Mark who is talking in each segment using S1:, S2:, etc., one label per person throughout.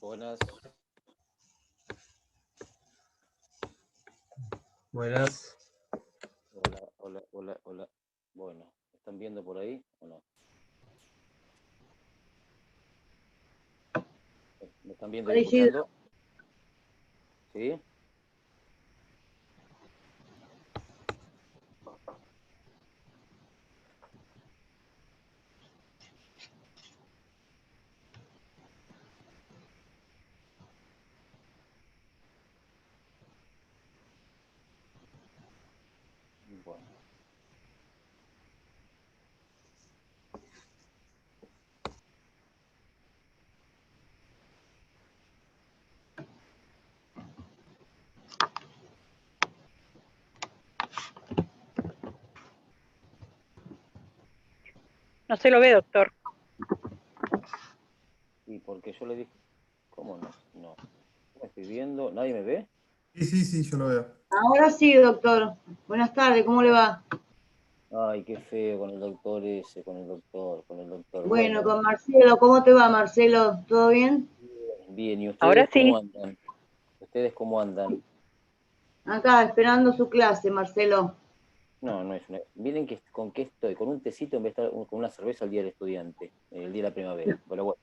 S1: Buenas.
S2: Buenas.
S1: Hola, hola, hola, hola. Bueno, ¿me están viendo por ahí o no? ¿Me están viendo y escuchando? ¿Sí? Bueno.
S3: No se lo ve, doctor.
S1: Y porque yo le dije, ¿cómo no? No. ¿Me estoy viendo? ¿Nadie me ve?
S2: Sí, yo lo veo.
S4: Ahora sí, doctor. Buenas tardes, ¿cómo le va?
S1: Ay, qué feo con el doctor ese, con el doctor.
S4: Bueno, con Marcelo, ¿cómo te va, Marcelo? ¿Todo bien?
S1: Bien, ¿y
S3: Ahora
S1: ustedes
S3: sí.
S1: cómo andan? ¿Ustedes cómo andan?
S4: Acá, esperando su clase, Marcelo.
S1: No, no es una... Miren que, con qué estoy, con un tecito en vez de estar con una cerveza el día del estudiante, el día de la primavera. Pero bueno.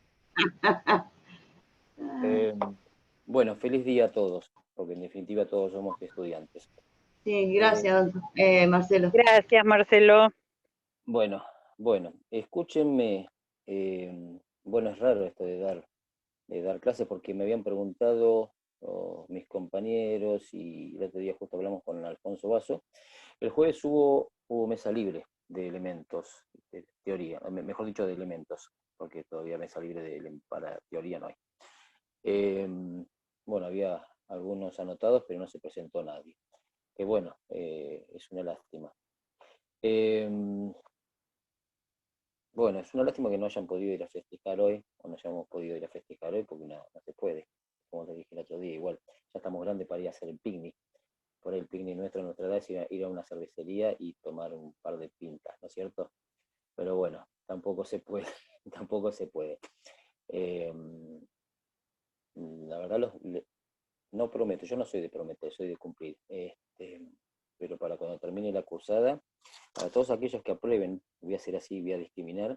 S1: Bueno, feliz día a todos, porque en definitiva todos somos estudiantes.
S4: Sí, gracias, Marcelo.
S3: Gracias, Marcelo.
S1: Bueno, escúchenme. Bueno, es raro esto de dar clases porque me habían preguntado mis compañeros y el otro día justo hablamos con Alfonso Basso. El jueves hubo mesa libre de elementos, de teoría, mejor dicho, de elementos, porque todavía mesa libre para teoría no hay. Bueno, había algunos anotados, pero no se presentó nadie. Que bueno, es una lástima. Bueno, es una lástima que no hayan podido ir a festejar hoy, o no hayamos podido ir a festejar hoy, porque no se puede. Como te dije el otro día, igual, ya estamos grandes para ir a hacer el picnic. Por ahí el picnic nuestro, nuestra edad, es ir a una cervecería y tomar un par de pintas, ¿no es cierto? Pero bueno, tampoco se puede, tampoco se puede. La verdad, no prometo, yo no soy de prometer, soy de cumplir. Pero para cuando termine la cursada, para todos aquellos que aprueben, voy a hacer así, voy a discriminar,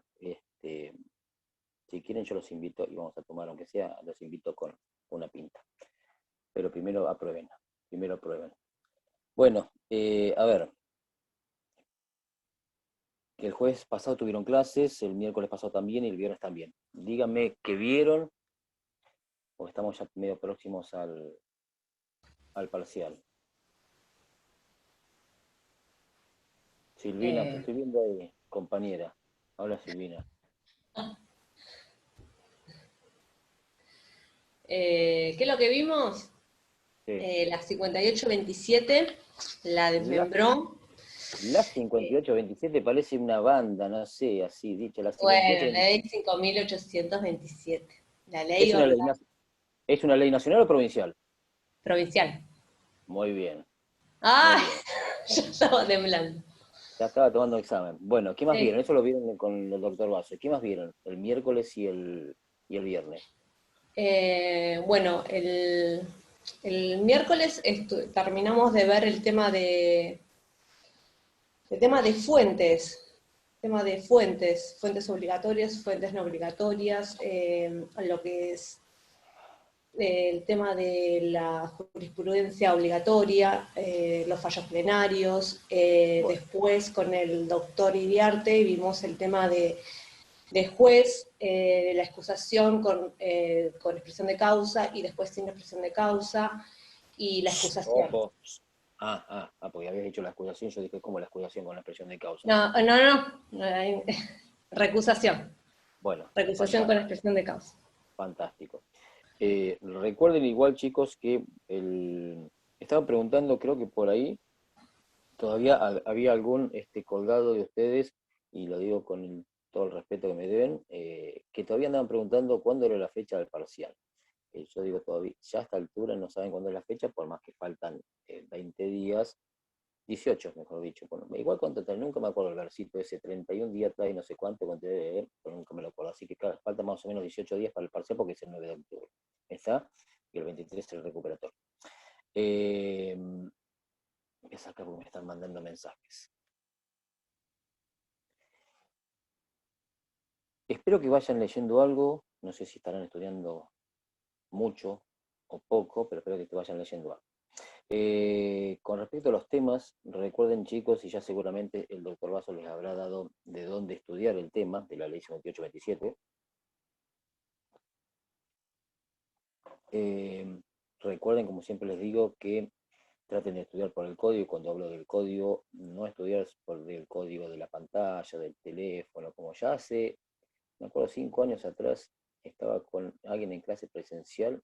S1: si quieren yo los invito y vamos a tomar, aunque sea, los invito con una pinta. Pero primero aprueben, primero aprueben. Bueno, a ver, que el jueves pasado tuvieron clases, el miércoles pasado también y el viernes también. Díganme qué vieron, o estamos ya medio próximos al parcial. Silvina, te estoy viendo ahí, compañera. Hola, Silvina.
S5: ¿Qué es lo que vimos?
S1: Sí.
S5: La 5827, la desmembró.
S1: La 5827 parece una banda, no sé, así dicha. La
S5: Bueno, la
S1: 5827.
S5: ley 5827. La ley
S1: ¿Es una ley nacional o provincial?
S5: provincial.
S1: Muy bien,
S5: ¡Ah!
S1: muy bien.
S5: Ya estaba temblando.
S1: Ya estaba tomando examen. Bueno, ¿qué más
S5: Sí.
S1: vieron? Eso lo vieron con el doctor Basso. ¿Qué más vieron? El miércoles y el viernes.
S5: Bueno, el miércoles terminamos de ver el tema de fuentes obligatorias, fuentes no obligatorias, lo que es el tema de la jurisprudencia obligatoria, los fallos plenarios,
S1: Bueno,
S5: después con el doctor Iriarte vimos el tema de juez, de la excusación con expresión de causa y después sin expresión de causa, y la excusación.
S1: ojo. Porque habías dicho la acusación, yo dije, ¿cómo la acusación con la expresión de causa?
S5: No, recusación.
S1: Bueno,
S5: Recusación con expresión de causa.
S1: fantástico. Recuerden igual, chicos, que estaban preguntando, creo que por ahí, todavía había algún colgado de ustedes, y lo digo con todo el respeto que me deben, que todavía andaban preguntando cuándo era la fecha del parcial. Yo digo, todavía, ya a esta altura no saben cuándo es la fecha, por más que faltan 20 días, 18 mejor dicho. Bueno, igual nunca me acuerdo el versito ese, 31 días atrás y no sé cuánto, pero nunca me lo acuerdo. Así que claro, falta más o menos 18 días para el parcial porque es el 9 de octubre. ¿está? Y el 23 el recuperatorio. Voy a sacar porque me están mandando mensajes. Espero que vayan leyendo algo, no sé si estarán estudiando mucho o poco, pero espero que te vayan leyendo algo. Con respecto a los temas, recuerden chicos, y ya seguramente el doctor Vaso les habrá dado de dónde estudiar el tema de la ley 5827. Recuerden, como siempre les digo, que traten de estudiar por el código, y cuando hablo del código, no estudiar por el código de la pantalla, del teléfono, como ya hace, me acuerdo 5 años atrás, estaba con alguien en clase presencial,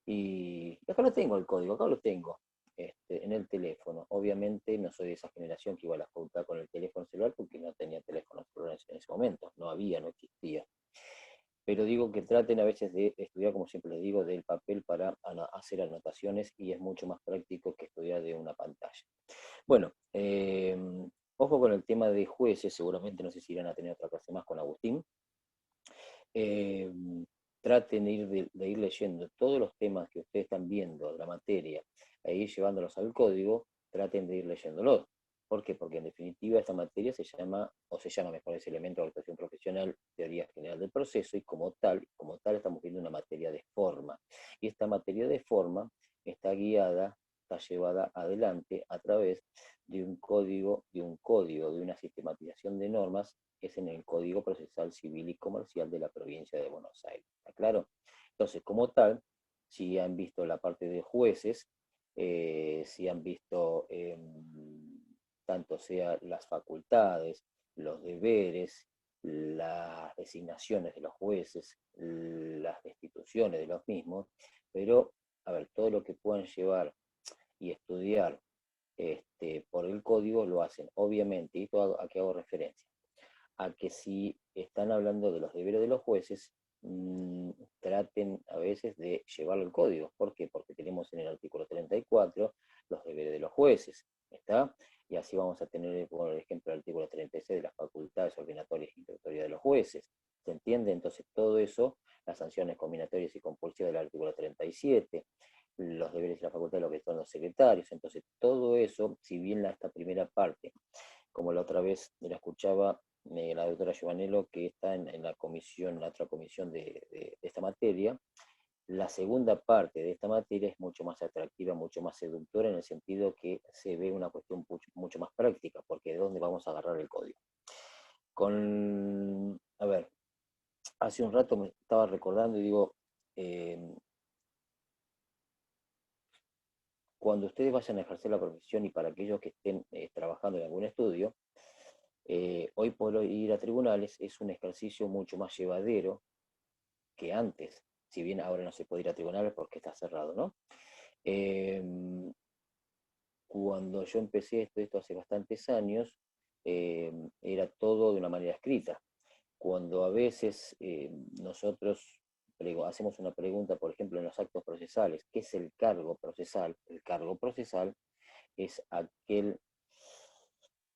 S1: y acá lo tengo el código, acá lo tengo, en el teléfono. Obviamente no soy de esa generación que iba a la facultad con el teléfono celular, porque no tenía teléfono celular en ese momento, no había, no existía. Pero digo que traten a veces de estudiar, como siempre les digo, del papel para hacer anotaciones, y es mucho más práctico que estudiar de una pantalla. Bueno, ojo con el tema de jueces, seguramente no sé si irán a tener otra clase más con Agustín. Traten de ir leyendo todos los temas que ustedes están viendo de la materia e ir llevándolos al código, traten de ir leyéndolos. ¿Por qué? Porque en definitiva esta materia se llama mejor, ese elemento de actuación profesional, teoría general del proceso, y como tal estamos viendo una materia de forma. Y esta materia de forma está guiada, está llevada adelante a través de un código, de una sistematización de normas, que es en el Código Procesal Civil y Comercial de la provincia de Buenos Aires. ¿Está claro? Entonces, como tal, si han visto la parte de jueces, si han visto tanto sea las facultades, los deberes, las designaciones de los jueces, las destituciones de los mismos, pero, a ver, todo lo que puedan llevar y estudiar por el código lo hacen, obviamente. ¿Y esto a qué hago referencia? A que si están hablando de los deberes de los jueces, traten a veces de llevarlo al código. ¿Por qué? Porque tenemos en el artículo 34 los deberes de los jueces, ¿está? Y así vamos a tener, por ejemplo, el artículo 36 de las facultades ordinatorias y instructorias de los jueces. ¿Se entiende? Entonces todo eso, las sanciones combinatorias y compulsivas del artículo 37, los deberes y la facultad de lo que son los secretarios. Entonces todo eso, si bien esta primera parte, como la otra vez la escuchaba la doctora Giovanello, que está en la comisión, la otra comisión de esta materia, la segunda parte de esta materia es mucho más atractiva, mucho más seductora, en el sentido que se ve una cuestión mucho más práctica, porque ¿de dónde vamos a agarrar el código? A ver, hace un rato me estaba recordando y digo, cuando ustedes vayan a ejercer la profesión, y para aquellos que estén trabajando en algún estudio, hoy por hoy ir a tribunales es un ejercicio mucho más llevadero que antes, si bien ahora no se puede ir a tribunales porque está cerrado, ¿no? Cuando yo empecé esto hace bastantes años, era todo de una manera escrita. Cuando a veces nosotros hacemos una pregunta, por ejemplo, en los actos procesales, ¿qué es el cargo procesal? El cargo procesal es aquel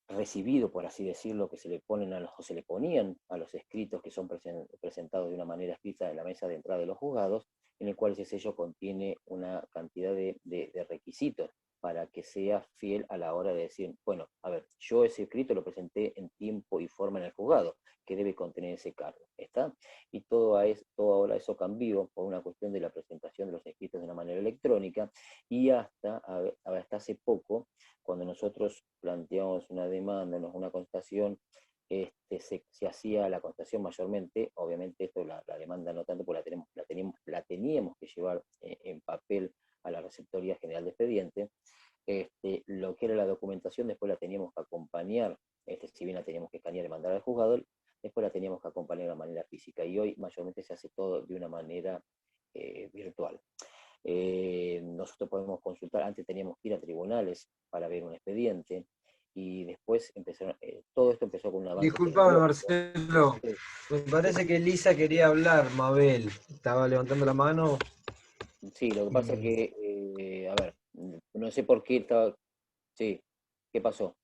S1: recibido, por así decirlo, que se le ponen o se le ponían a los escritos que son presentados de una manera escrita en la mesa de entrada de los juzgados, en el cual ese sello contiene una cantidad de requisitos para que sea fiel a la hora de decir, bueno, a ver, yo ese escrito lo presenté en tiempo y forma en el juzgado, que debe contener ese cargo, ¿está? Y todo ahora eso cambió por una cuestión de la presentación de los escritos de una manera electrónica, y hasta hace poco, cuando nosotros planteamos una demanda, una contestación, se hacía la contestación mayormente, obviamente esto la demanda no tanto, porque la teníamos que llevar en papel a la Receptoría General de Expediente. Lo que era la documentación después la teníamos que acompañar, si bien la teníamos que escanear y mandar al juzgado, después la teníamos que acompañar de manera física, y hoy mayormente se hace todo de una manera virtual. Nosotros podemos consultar, antes teníamos que ir a tribunales para ver un expediente, y después todo esto empezó con un avance
S2: Disculpame,
S1: tecnológico.
S2: Marcelo. Me parece que Lisa quería hablar, Mabel. Estaba levantando la mano.
S1: Sí, lo que pasa es que, a ver, no sé por qué estaba... Sí, ¿qué pasó?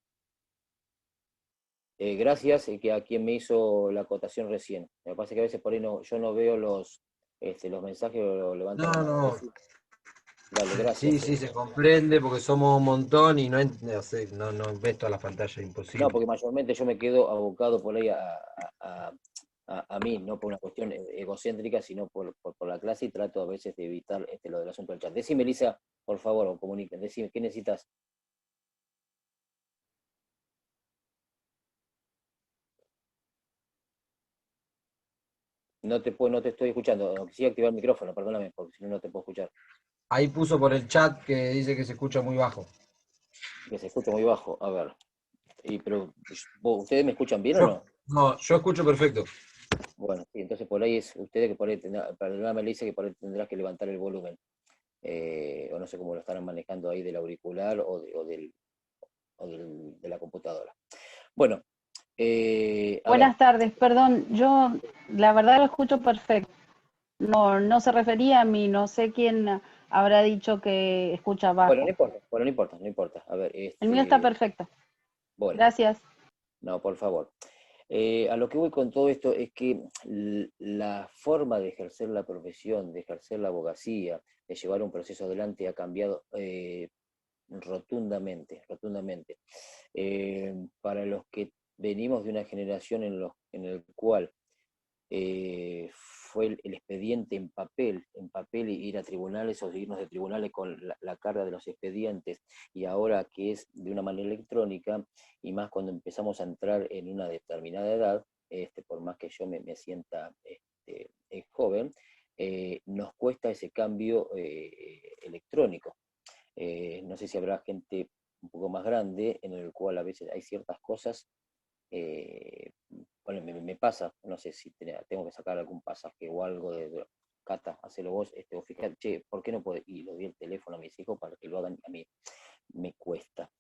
S1: Gracias a quien me hizo la acotación recién. Me pasa que a veces por ahí yo no veo los mensajes o levantan
S2: No,
S1: la mano.
S2: no.
S1: Dale,
S2: Sí,
S1: gracias.
S2: sí, se comprende porque somos un montón y no sé, no ves toda la pantalla,
S1: No,
S2: imposible.
S1: porque mayormente yo me quedo abocado por ahí a mí, no por una cuestión egocéntrica, sino por la clase, y trato a veces de evitar lo del asunto del chat. Decime, Elisa, por favor, o comuniquen, decime, ¿qué necesitas? No te estoy escuchando. Quisiera activar el micrófono, perdóname, porque si no, no te puedo escuchar.
S2: Ahí puso por el chat que dice que se escucha muy bajo.
S1: Que se escucha muy bajo. A ver. Pero, ¿ustedes me escuchan bien o no?
S2: Yo escucho perfecto.
S1: Bueno, sí, entonces por ahí es ustedes que por ahí perdóname, le dice que por ahí tendrás que levantar el volumen. O no sé cómo lo estarán manejando ahí del auricular de la computadora. Bueno, a ver,
S6: Buenas tardes, perdón, yo la verdad lo escucho perfecto. No se refería a mí, no sé quién habrá dicho que escucha
S1: bueno, no
S6: bajo.
S1: importa, bueno, no importa, no importa. A ver,
S6: El mío está perfecto.
S1: bueno,
S6: Gracias.
S1: no, por favor. A lo que voy con todo esto es que la forma de ejercer la profesión, de ejercer la abogacía, de llevar un proceso adelante ha cambiado rotundamente, rotundamente. Para los que venimos de una generación en el cual fue el expediente en papel, y ir a tribunales o irnos de tribunales con la carga de los expedientes, y ahora que es de una manera electrónica, y más cuando empezamos a entrar en una determinada edad, por más que yo me sienta joven, nos cuesta ese cambio electrónico. No sé si habrá gente un poco más grande en el cual a veces hay ciertas cosas, bueno, me pasa, no sé si tengo que sacar algún pasaje o algo Cata, hacelo vos, o fíjate, che, ¿por qué no puedo? Y lo di el teléfono a mis hijos para que lo hagan, a mí me cuesta.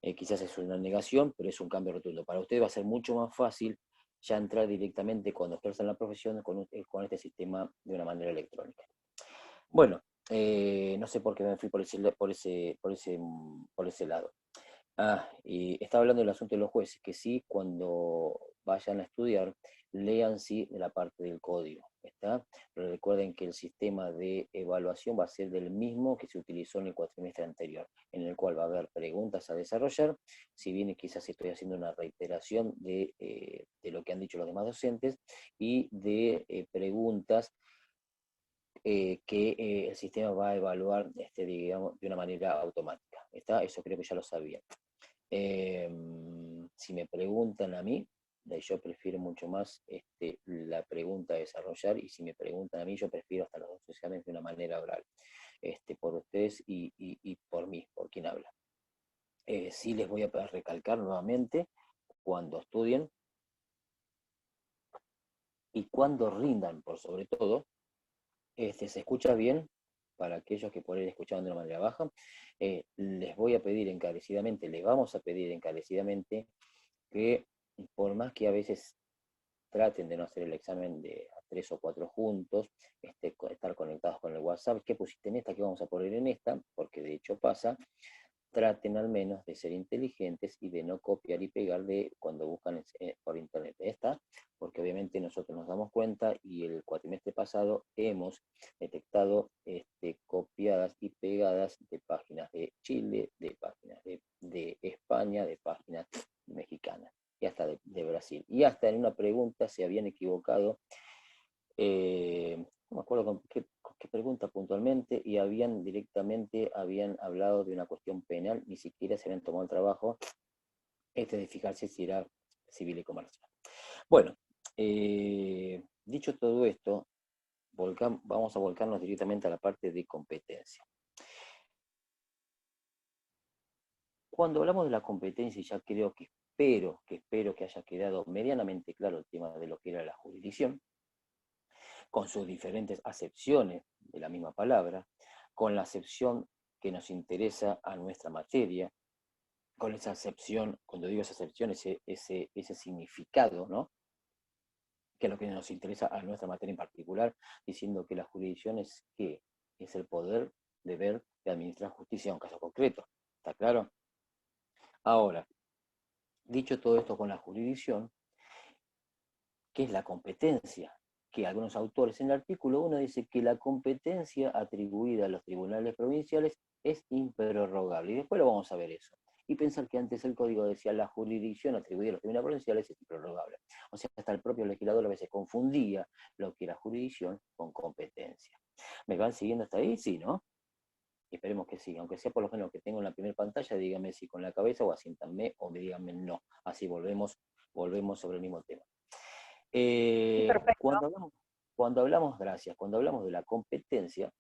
S1: Quizás es una negación, pero es un cambio rotundo. Para ustedes va a ser mucho más fácil ya entrar directamente cuando ejercen la profesión con este sistema de una manera electrónica. Bueno, no sé por qué me fui por ese lado. Y estaba hablando del asunto de los jueces, que sí, cuando vayan a estudiar, lean sí de la parte del código, ¿está? Pero recuerden que el sistema de evaluación va a ser del mismo que se utilizó en el cuatrimestre anterior, en el cual va a haber preguntas a desarrollar, si bien quizás estoy haciendo una reiteración de lo que han dicho los demás docentes, y de preguntas que el sistema va a evaluar, digamos, de una manera automática, ¿está? Eso creo que ya lo sabían. Si me preguntan a mí, yo prefiero mucho más la pregunta a desarrollar, y si me preguntan a mí, yo prefiero hasta los dos exámenes de una manera oral, por ustedes y por mí, por quien habla. Sí les voy a recalcar nuevamente, cuando estudien y cuando rindan, por sobre todo, se escucha bien, para aquellos que por ahí escuchaban de una manera baja, les voy a pedir encarecidamente, les vamos a pedir encarecidamente que, por más que a veces traten de no hacer el examen de a 3 o 4 juntos, estar conectados con el WhatsApp, ¿qué pusiste en esta? ¿Qué vamos a poner en esta? Porque de hecho pasa. Traten al menos de ser inteligentes y de no copiar y pegar de cuando buscan por internet. Esta, porque obviamente nosotros nos damos cuenta, y el cuatrimestre pasado hemos detectado copiadas y pegadas de páginas de Chile, de páginas de España, de páginas mexicanas, y hasta de Brasil. Y hasta en una pregunta se habían equivocado, no me acuerdo con qué pregunta puntualmente, y habían hablado de una cuestión penal, ni siquiera se habían tomado el trabajo de fijarse si era civil y comercial. Bueno, dicho todo esto, vamos a volcarnos directamente a la parte de competencia. Cuando hablamos de la competencia, ya creo que espero que haya quedado medianamente claro el tema de lo que era la jurisdicción, con sus diferentes acepciones de la misma palabra, con la acepción que nos interesa a nuestra materia, con esa acepción, cuando digo esa acepción, ese significado, ¿no? Que es lo que nos interesa a nuestra materia en particular, diciendo que la jurisdicción es ¿qué? Es el poder, deber de administrar justicia en un caso concreto. ¿Está claro? Ahora, dicho todo esto con la jurisdicción, ¿qué es la competencia? que algunos autores en el artículo 1 dice que la competencia atribuida a los tribunales provinciales es improrrogable. Y después lo vamos a ver eso. Y pensar que antes el código decía la jurisdicción atribuida a los tribunales provinciales es improrrogable. O sea, hasta el propio legislador a veces confundía lo que era jurisdicción con competencia. ¿Me van siguiendo hasta ahí? Sí, ¿no? Esperemos que sí, aunque sea por lo menos que tengo en la primera pantalla, díganme si con la cabeza o asiéntanme o me díganme no. Así volvemos sobre el mismo tema.
S3: Perfecto.
S1: Cuando hablamos de la competencia,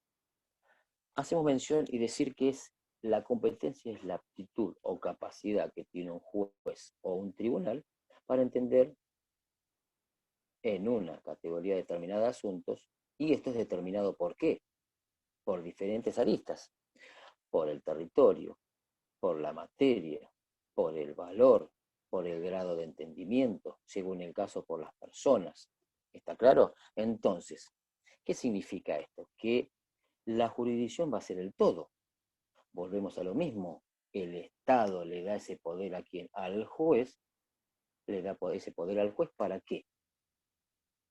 S1: hacemos mención y decir que la competencia es la aptitud o capacidad que tiene un juez o un tribunal para entender en una categoría determinada de asuntos, y esto es determinado ¿por qué? Por diferentes aristas, por el territorio, por la materia, por el valor, por el grado de entendimiento, según el caso por las personas. ¿Está claro? Entonces, ¿qué significa esto? Que la jurisdicción va a ser el todo. Volvemos a lo mismo. El Estado le da ese poder a quien, al juez, le da ese poder al juez, ¿para qué?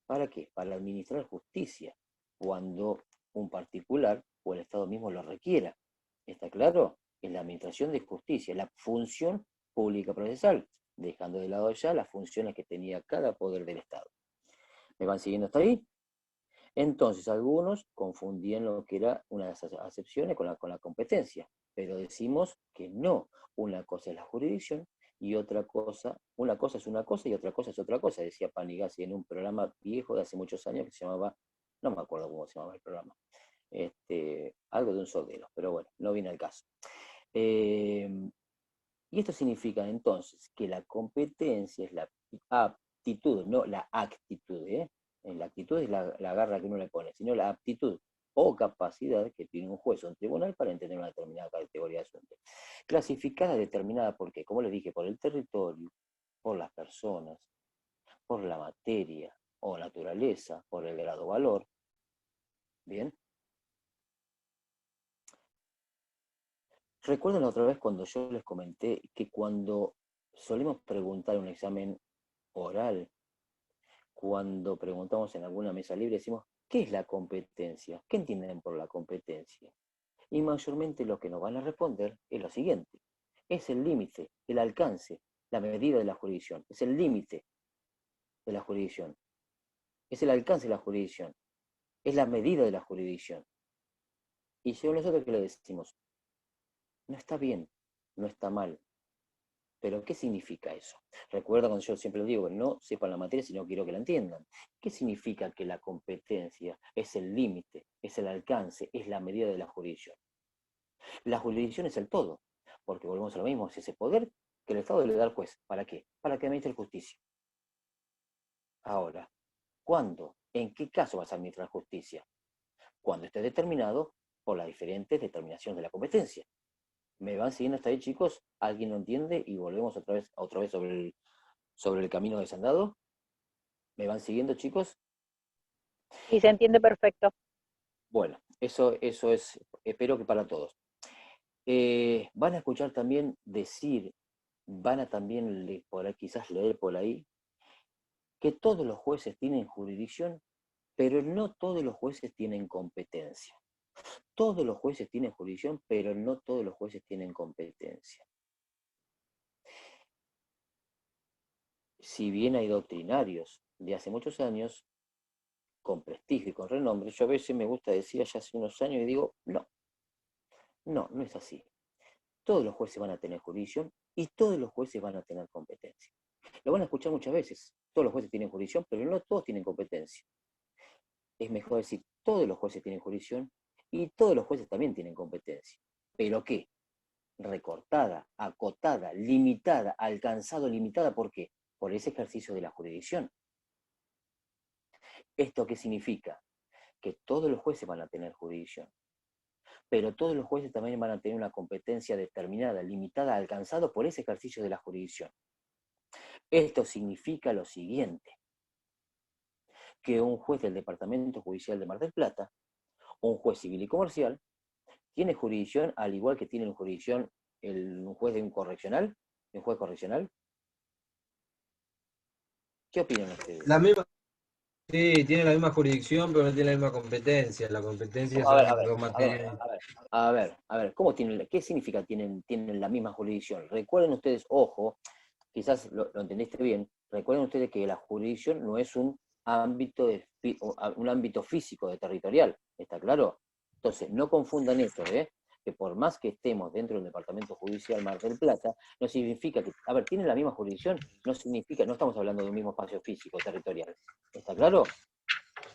S1: ¿Para qué? Para administrar justicia, cuando un particular o el Estado mismo lo requiera. ¿Está claro? Es la administración de justicia, la función pública procesal, dejando de lado ya las funciones que tenía cada poder del Estado. ¿Me van siguiendo hasta ahí? Entonces, algunos confundían lo que era una de esas acepciones con la competencia, pero decimos que no. Una cosa es la jurisdicción y otra cosa, una cosa es una cosa y otra cosa es otra cosa, decía Panigasi en un programa viejo de hace muchos años que se llamaba, no me acuerdo cómo se llamaba el programa, algo de un sordero, pero bueno, no viene al caso. Y esto significa entonces que la competencia es la aptitud, no la actitud, La actitud es la garra que uno le pone, sino la aptitud o capacidad que tiene un juez o un tribunal para entender una determinada categoría de asuntos. Clasificada, determinada, ¿por qué? Como les dije, por el territorio, por las personas, por la materia o naturaleza, por el grado valor. ¿Bien? ¿Recuerdan la otra vez cuando yo les comenté que cuando solemos preguntar en un examen oral, cuando preguntamos en alguna mesa libre, decimos, ¿qué es la competencia? ¿Qué entienden por la competencia? Y mayormente lo que nos van a responder es lo siguiente. Es el límite, el alcance, la medida de la jurisdicción. Es el límite de la jurisdicción. Es el alcance de la jurisdicción. Es la medida de la jurisdicción. Y yo nosotros que le decimos, no está bien, no está mal. Pero ¿qué significa eso? Recuerda cuando yo siempre digo que no sepan la materia, sino quiero que la entiendan. ¿Qué significa que la competencia es el límite, es el alcance, es la medida de la jurisdicción? La jurisdicción es el todo, porque volvemos a lo mismo, es ese poder que el Estado le da al juez. ¿Para qué? Para que administre justicia. Ahora, ¿cuándo? ¿En qué caso vas a administrar justicia? Cuando esté determinado por las diferentes determinaciones de la competencia. ¿Me van siguiendo hasta ahí, chicos? ¿Alguien lo entiende? Y volvemos otra vez sobre el camino desandado. ¿Me van siguiendo, chicos?
S3: Y se entiende perfecto.
S1: Bueno, eso es, espero que para todos. Van a escuchar también decir, van a también quizás leer por ahí, que todos los jueces tienen jurisdicción, pero no todos los jueces tienen competencia. Todos los jueces tienen jurisdicción, pero no todos los jueces tienen competencia. Si bien hay doctrinarios de hace muchos años, con prestigio y con renombre, yo a veces me gusta decir ya hace unos años y digo, no es así. Todos los jueces van a tener jurisdicción y todos los jueces van a tener competencia. Lo van a escuchar muchas veces, todos los jueces tienen jurisdicción, pero no todos tienen competencia. Es mejor decir, todos los jueces tienen jurisdicción y todos los jueces también tienen competencia. ¿Pero qué? Recortada, acotada, limitada, alcanzado, limitada, ¿por qué? Por ese ejercicio de la jurisdicción. ¿Esto qué significa? Que todos los jueces van a tener jurisdicción, pero todos los jueces también van a tener una competencia determinada, limitada, alcanzado por ese ejercicio de la jurisdicción. Esto significa lo siguiente, que un juez del Departamento Judicial de Mar del Plata, un juez civil y comercial, tiene jurisdicción al igual que tiene jurisdicción un juez de un juez correccional. ¿Qué opinan ustedes?
S2: La misma, Sí, tiene la misma jurisdicción, pero no tiene la misma competencia. La competencia
S1: A ver, a
S2: son
S1: ver,
S2: dos
S1: a ver,
S2: materias.
S1: a ver, ¿cómo tienen, qué significa tienen la misma jurisdicción? Recuerden ustedes, ojo, quizás lo entendiste bien, recuerden ustedes que la jurisdicción no es un ámbito, un ámbito físico de territorial, ¿está claro? Entonces, no confundan esto, ¿eh? Que por más que estemos dentro del Departamento Judicial Mar del Plata, no significa que, a ver, tienen la misma jurisdicción, no significa, no estamos hablando de un mismo espacio físico, territorial, ¿está claro?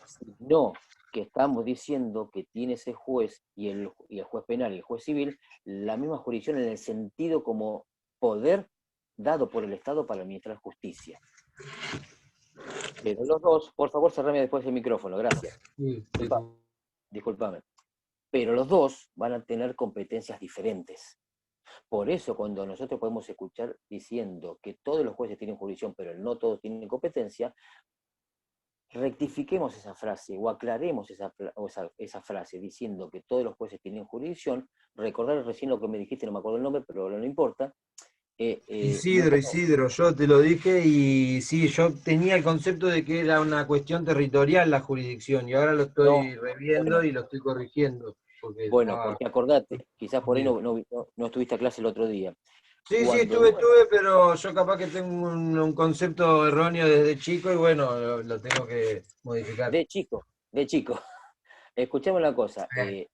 S1: Sino que estamos diciendo que tiene ese juez y el juez penal y el juez civil la misma jurisdicción en el sentido como poder dado por el Estado para administrar justicia. Pero los dos, por favor, cerrame después el micrófono, gracias.
S2: Sí, sí,
S1: Disculpame. Pero los dos van a tener competencias diferentes. Por eso, cuando nosotros podemos escuchar diciendo que todos los jueces tienen jurisdicción, pero no todos tienen competencia, rectifiquemos esa frase o aclaremos esa frase diciendo que todos los jueces tienen jurisdicción. Recordar recién lo que me dijiste, no me acuerdo el nombre, pero no importa.
S2: Isidro, yo te lo dije y sí, yo tenía el concepto de que era una cuestión territorial la jurisdicción y ahora lo estoy reviendo
S1: bueno,
S2: y lo estoy corrigiendo. Porque
S1: bueno,
S2: estaba
S1: porque acordate, quizás por ahí
S2: confundido.
S1: no estuviste a clase el otro día.
S2: Sí, sí,
S1: Cuando,
S2: estuve, pero yo capaz que tengo un concepto erróneo desde chico y bueno, lo tengo que modificar.
S1: de chico, escuchame una cosa,
S2: Eh,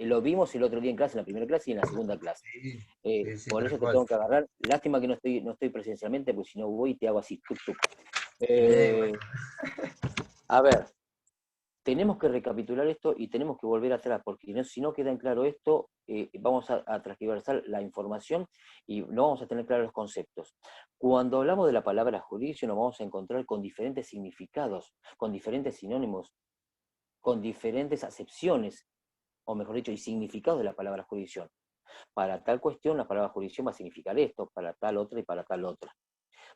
S1: lo vimos el otro día en clase, en la primera clase y en la segunda clase.
S2: Sí, sí,
S1: Por
S2: tal
S1: eso te
S2: cual.
S1: tengo que agarrar. Lástima que no estoy presencialmente, porque si no voy y te hago así, tuc, tuc.
S2: Bueno.
S1: A ver, tenemos que recapitular esto y tenemos que volver atrás, porque si no queda en claro esto, vamos a transgiversar la información y no vamos a tener claros los conceptos. Cuando hablamos de la palabra juicio, nos vamos a encontrar con diferentes significados, con diferentes sinónimos, con diferentes acepciones, o mejor dicho, y significados de la palabra jurisdicción. Para tal cuestión, la palabra jurisdicción va a significar esto, para tal otra y para tal otra.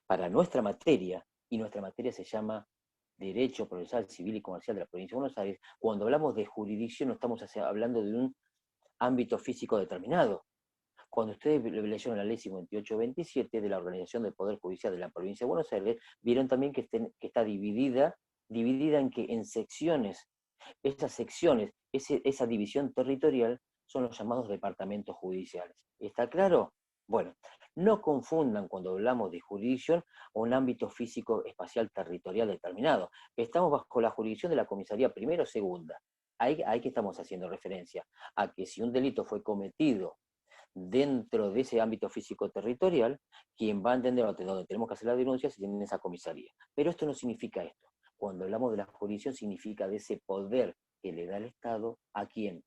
S1: Para nuestra materia, y nuestra materia se llama Derecho Procesal Civil y Comercial de la Provincia de Buenos Aires, cuando hablamos de jurisdicción no estamos hablando de un ámbito físico determinado. Cuando ustedes leyeron la ley 5827 de la Organización del Poder Judicial de la Provincia de Buenos Aires, vieron también que está dividida en secciones. Esas secciones, esa división territorial, son los llamados departamentos judiciales. ¿Está claro? Bueno, no confundan cuando hablamos de jurisdicción o un ámbito físico espacial territorial determinado. Estamos bajo la jurisdicción de la comisaría primera o segunda. Ahí que estamos haciendo referencia a que si un delito fue cometido dentro de ese ámbito físico territorial, quien va a entender donde tenemos que hacer la denuncia se tiene en esa comisaría. Pero esto no significa esto. Cuando hablamos de la jurisdicción significa de ese poder que le da el Estado a quién,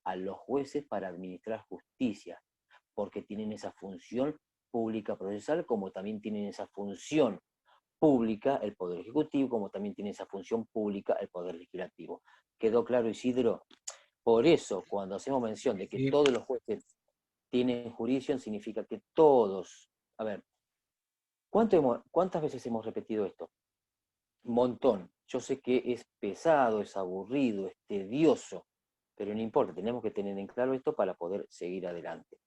S1: a los jueces para administrar justicia, porque tienen esa función pública procesal, como también tienen esa función pública el Poder Ejecutivo, como también tiene esa función pública el Poder Legislativo. ¿Quedó claro, Isidro? Por eso, cuando hacemos mención de que
S2: Sí.
S1: todos los jueces tienen jurisdicción, significa que todos, a ver, ¿cuántas veces hemos repetido esto? Un montón. Yo sé que es pesado, es aburrido, es tedioso, pero no importa, tenemos que tener en claro esto para poder seguir adelante.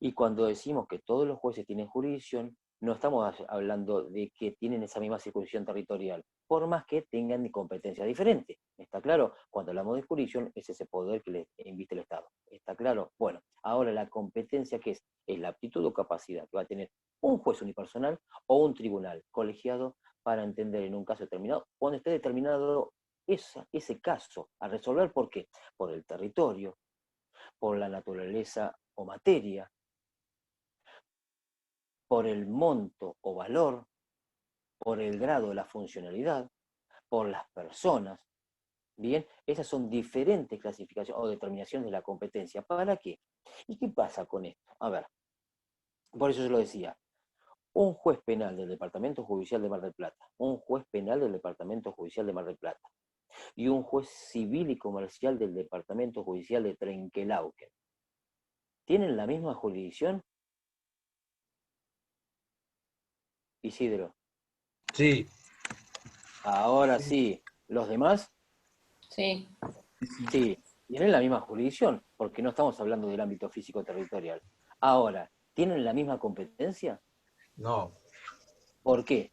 S1: Y cuando decimos que todos los jueces tienen jurisdicción, no estamos hablando de que tienen esa misma circunscripción territorial, por más que tengan competencia diferente. ¿Está claro? Cuando hablamos de jurisdicción, es ese poder que le invite el Estado. ¿Está claro? Bueno, ahora la competencia que es la aptitud o capacidad que va a tener un juez unipersonal o un tribunal colegiado para entender en un caso determinado, cuando esté determinado ese caso a resolver. ¿Por qué? Por el territorio, por la naturaleza o materia, por el monto o valor, por el grado de la funcionalidad, por las personas. Bien, esas son diferentes clasificaciones o determinaciones de la competencia. ¿Para qué? ¿Y qué pasa con esto? A ver, por eso yo lo decía, un juez penal del Departamento Judicial de Mar del Plata, un juez penal del Departamento Judicial de Mar del Plata y un juez civil y comercial del Departamento Judicial de Trenquelauquen, ¿tienen la misma jurisdicción? Isidro.
S2: Sí.
S1: Ahora sí, ¿los demás?
S5: Sí.
S1: Sí, tienen la misma jurisdicción, porque no estamos hablando del ámbito físico territorial. Ahora, ¿tienen la misma competencia?
S2: No.
S1: ¿Por qué?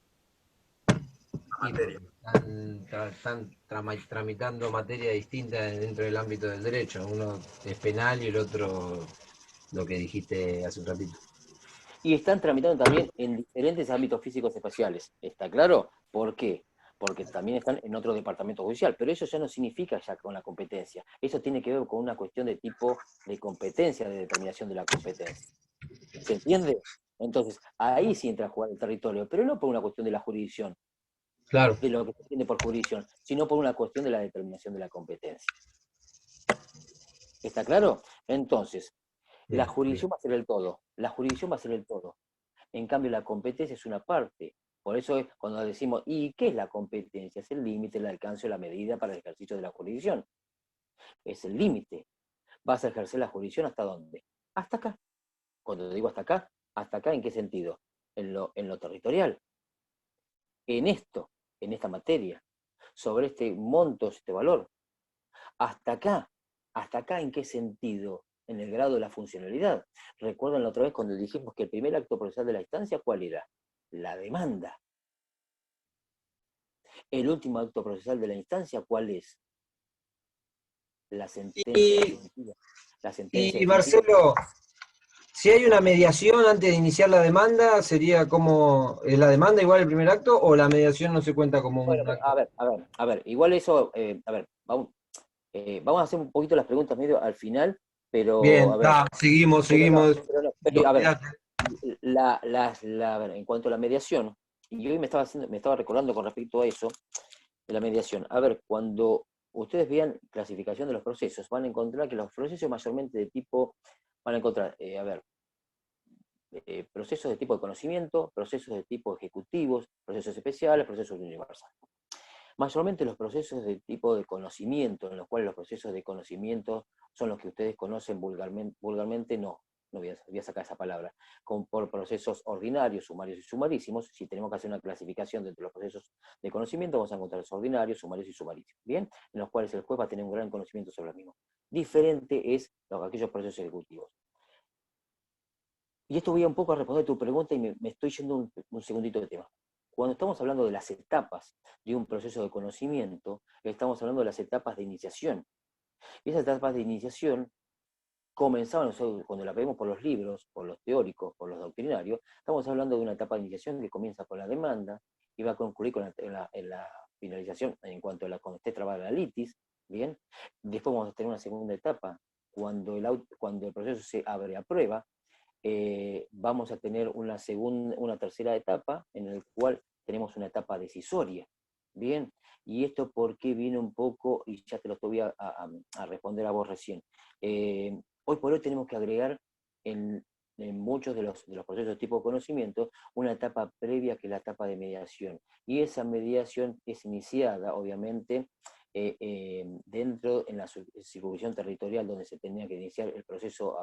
S2: Y porque están tramitando materia distinta dentro del ámbito del derecho. Uno es penal y el otro lo que dijiste hace un ratito.
S1: Y están tramitando también en diferentes ámbitos físicos espaciales. ¿Está claro? ¿Por qué? Porque también están en otro departamento judicial, pero eso ya no significa ya con la competencia. Eso tiene que ver con una cuestión de tipo de competencia, de determinación de la competencia. ¿Se entiende? Entonces, ahí sí entra a jugar el territorio, pero no por una cuestión de la jurisdicción,
S2: Claro.
S1: de lo que se entiende por jurisdicción, sino por una cuestión de la determinación de la competencia. ¿Está claro? Entonces, la jurisdicción va a ser el todo. La jurisdicción va a ser el todo. En cambio, la competencia es una parte. Por eso es cuando decimos, ¿y qué es la competencia? Es el límite, el alcance o la medida para el ejercicio de la jurisdicción. Es el límite. ¿Vas a ejercer la jurisdicción hasta dónde? Hasta acá. Cuando digo hasta acá, ¿en qué sentido? En lo territorial. En esto, en esta materia, sobre este monto, este valor. Hasta acá, ¿en qué sentido? En el grado de la funcionalidad. ¿Recuerdan la otra vez cuando dijimos que el primer acto procesal de la instancia, cuál era? La demanda. El último acto procesal de la instancia, ¿cuál es? La sentencia definitiva. La sentencia
S2: Y
S1: definitiva.
S2: Marcelo, si hay una mediación antes de iniciar la demanda, ¿sería como la demanda igual el primer acto o la mediación no se cuenta como
S1: Bueno,
S2: un acto?
S1: a ver, igual eso, vamos a hacer un poquito las preguntas medio al final, pero
S2: Bien,
S1: a ver,
S2: seguimos.
S1: pero no, pero, a ver,
S2: Olvídate.
S1: a ver, en cuanto a la mediación, y hoy me estaba recordando con respecto a eso, de la mediación. A ver, cuando ustedes vean clasificación de los procesos, van a encontrar que los procesos mayormente de tipo, van a encontrar, procesos de tipo de conocimiento, procesos de tipo ejecutivos, procesos especiales, procesos universales. Mayormente los procesos de tipo de conocimiento, en los cuales los procesos de conocimiento son los que ustedes conocen vulgarmente no voy a sacar esa palabra, por procesos ordinarios, sumarios y sumarísimos. Si tenemos que hacer una clasificación dentro de los procesos de conocimiento, vamos a encontrar los ordinarios, sumarios y sumarísimos, ¿bien? En los cuales el juez va a tener un gran conocimiento sobre los mismos. Diferente es aquellos procesos ejecutivos. Y esto voy a un poco a responder tu pregunta y me estoy yendo un segundito de tema. Cuando estamos hablando de las etapas de un proceso de conocimiento, estamos hablando de las etapas de iniciación. Y esas etapas de iniciación comenzaban, cuando la vemos por los libros, por los teóricos, por los doctrinarios, estamos hablando de una etapa de iniciación que comienza con la demanda y va a concluir en la finalización en cuanto a cuando esté trabada la litis, ¿bien? Después vamos a tener una segunda etapa, cuando el proceso se abre a prueba, vamos a tener una tercera etapa en la cual tenemos una etapa decisoria, ¿bien? Y esto porque viene un poco, y ya te lo voy a responder a vos recién. Hoy por hoy tenemos que agregar en muchos de los procesos de tipo de conocimiento una etapa previa que es la etapa de mediación. Y esa mediación es iniciada, obviamente, dentro en la circunscripción territorial donde se tenía que iniciar el proceso,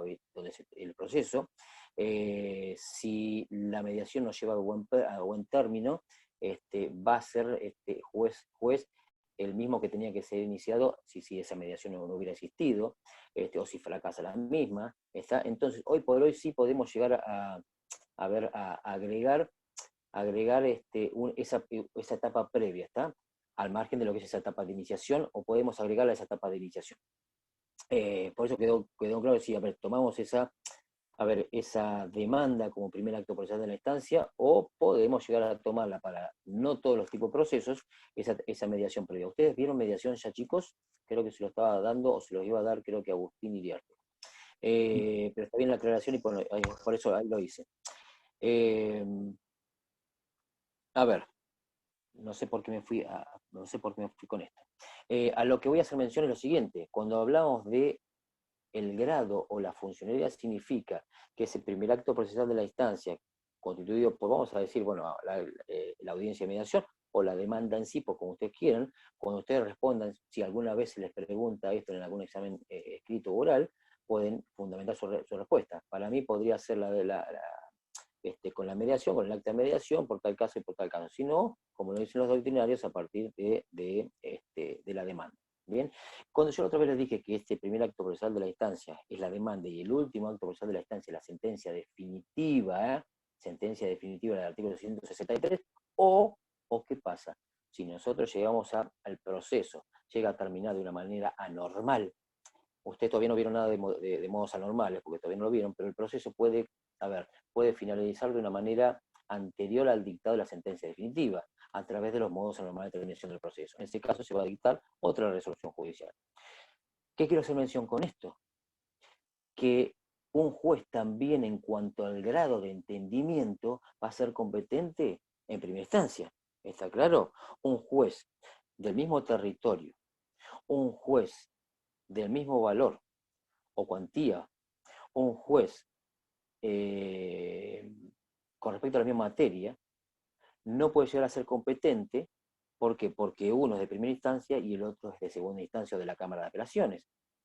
S1: si la mediación no lleva a buen término, va a ser juez el mismo que tenía que ser iniciado si esa mediación no hubiera existido, o si fracasa la misma. Entonces, hoy por hoy sí podemos llegar a agregar esa etapa previa, ¿está? Al margen de lo que es esa etapa de iniciación, o podemos agregarla a esa etapa de iniciación. Por eso quedó claro, si tomamos esa demanda como primer acto procesal de la instancia, o podemos llegar a tomarla para no todos los tipos de procesos, esa mediación previa. ¿Ustedes vieron mediación ya, chicos? Creo que se lo estaba dando, o se lo iba a dar, creo que a Agustín Iriarte. Pero está bien la aclaración y por eso ahí lo hice. A ver, no sé por qué me fui con esto. A lo que voy a hacer mención es lo siguiente: cuando hablamos de el grado o la funcionalidad, significa que ese primer acto procesal de la instancia, constituido por, vamos a decir, bueno, la audiencia de mediación, o la demanda en sí, por como ustedes quieran, cuando ustedes respondan, si alguna vez se les pregunta esto en algún examen escrito o oral, pueden fundamentar su respuesta. Para mí podría ser con la mediación, con el acta de mediación, por tal caso y por tal caso. Si no, como lo dicen los doctrinarios, a partir de la demanda. Bien, cuando yo la otra vez les dije que este primer acto procesal de la instancia es la demanda y el último acto procesal de la instancia es la sentencia definitiva del artículo 163, o ¿qué pasa? si nosotros llegamos al proceso, llega a terminar de una manera anormal, ustedes todavía no vieron nada de modos anormales, porque todavía no lo vieron, pero el proceso puede finalizar de una manera anterior al dictado de la sentencia definitiva, a través de los modos anormales de terminación del proceso. En este caso se va a dictar otra resolución judicial. ¿Qué quiero hacer mención con esto? Que un juez también, en cuanto al grado de entendimiento, va a ser competente en primera instancia. ¿Está claro? Un juez del mismo territorio, un juez del mismo valor o cuantía, un juez con respecto a la misma materia, no puede llegar a ser competente. ¿Por qué? Porque uno es de primera instancia y el otro es de segunda instancia, o de la Cámara de Apelaciones.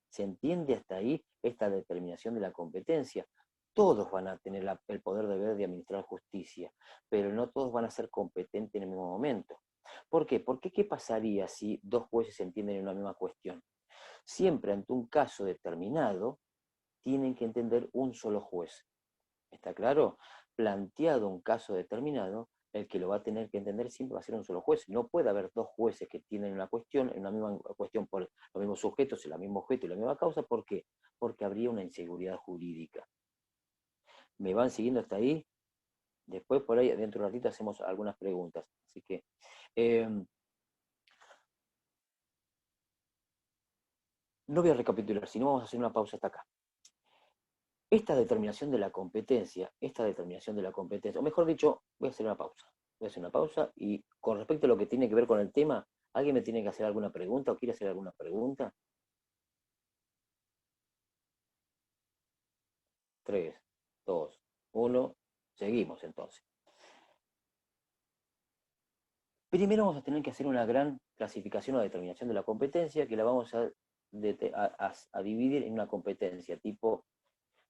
S1: ¿Se entiende hasta ahí esta determinación de la competencia? Todos van a tener el poder deber de administrar justicia, pero no todos van a ser competentes en el mismo momento. ¿Por qué? Porque ¿qué pasaría si dos jueces se entienden en una misma cuestión? Siempre ante un caso determinado, tienen que entender un solo juez. ¿Está claro? Planteado un caso determinado, el que lo va a tener que entender siempre va a ser un solo juez. No puede haber dos jueces que tienen una cuestión, en una misma cuestión por los mismos sujetos, el mismo objeto y la misma causa. ¿Por qué? Porque habría una inseguridad jurídica. ¿Me van siguiendo hasta ahí? Después por ahí, dentro de un ratito, hacemos algunas preguntas. Así que... no voy a recapitular, sino vamos a hacer una pausa hasta acá. Esta determinación de la competencia, o mejor dicho, voy a hacer una pausa, y con respecto a lo que tiene que ver con el tema, ¿alguien me tiene que hacer alguna pregunta o quiere hacer alguna pregunta? 3, 2, 1, seguimos entonces. Primero vamos a tener que hacer una gran clasificación o determinación de la competencia, que la vamos a dividir en una competencia tipo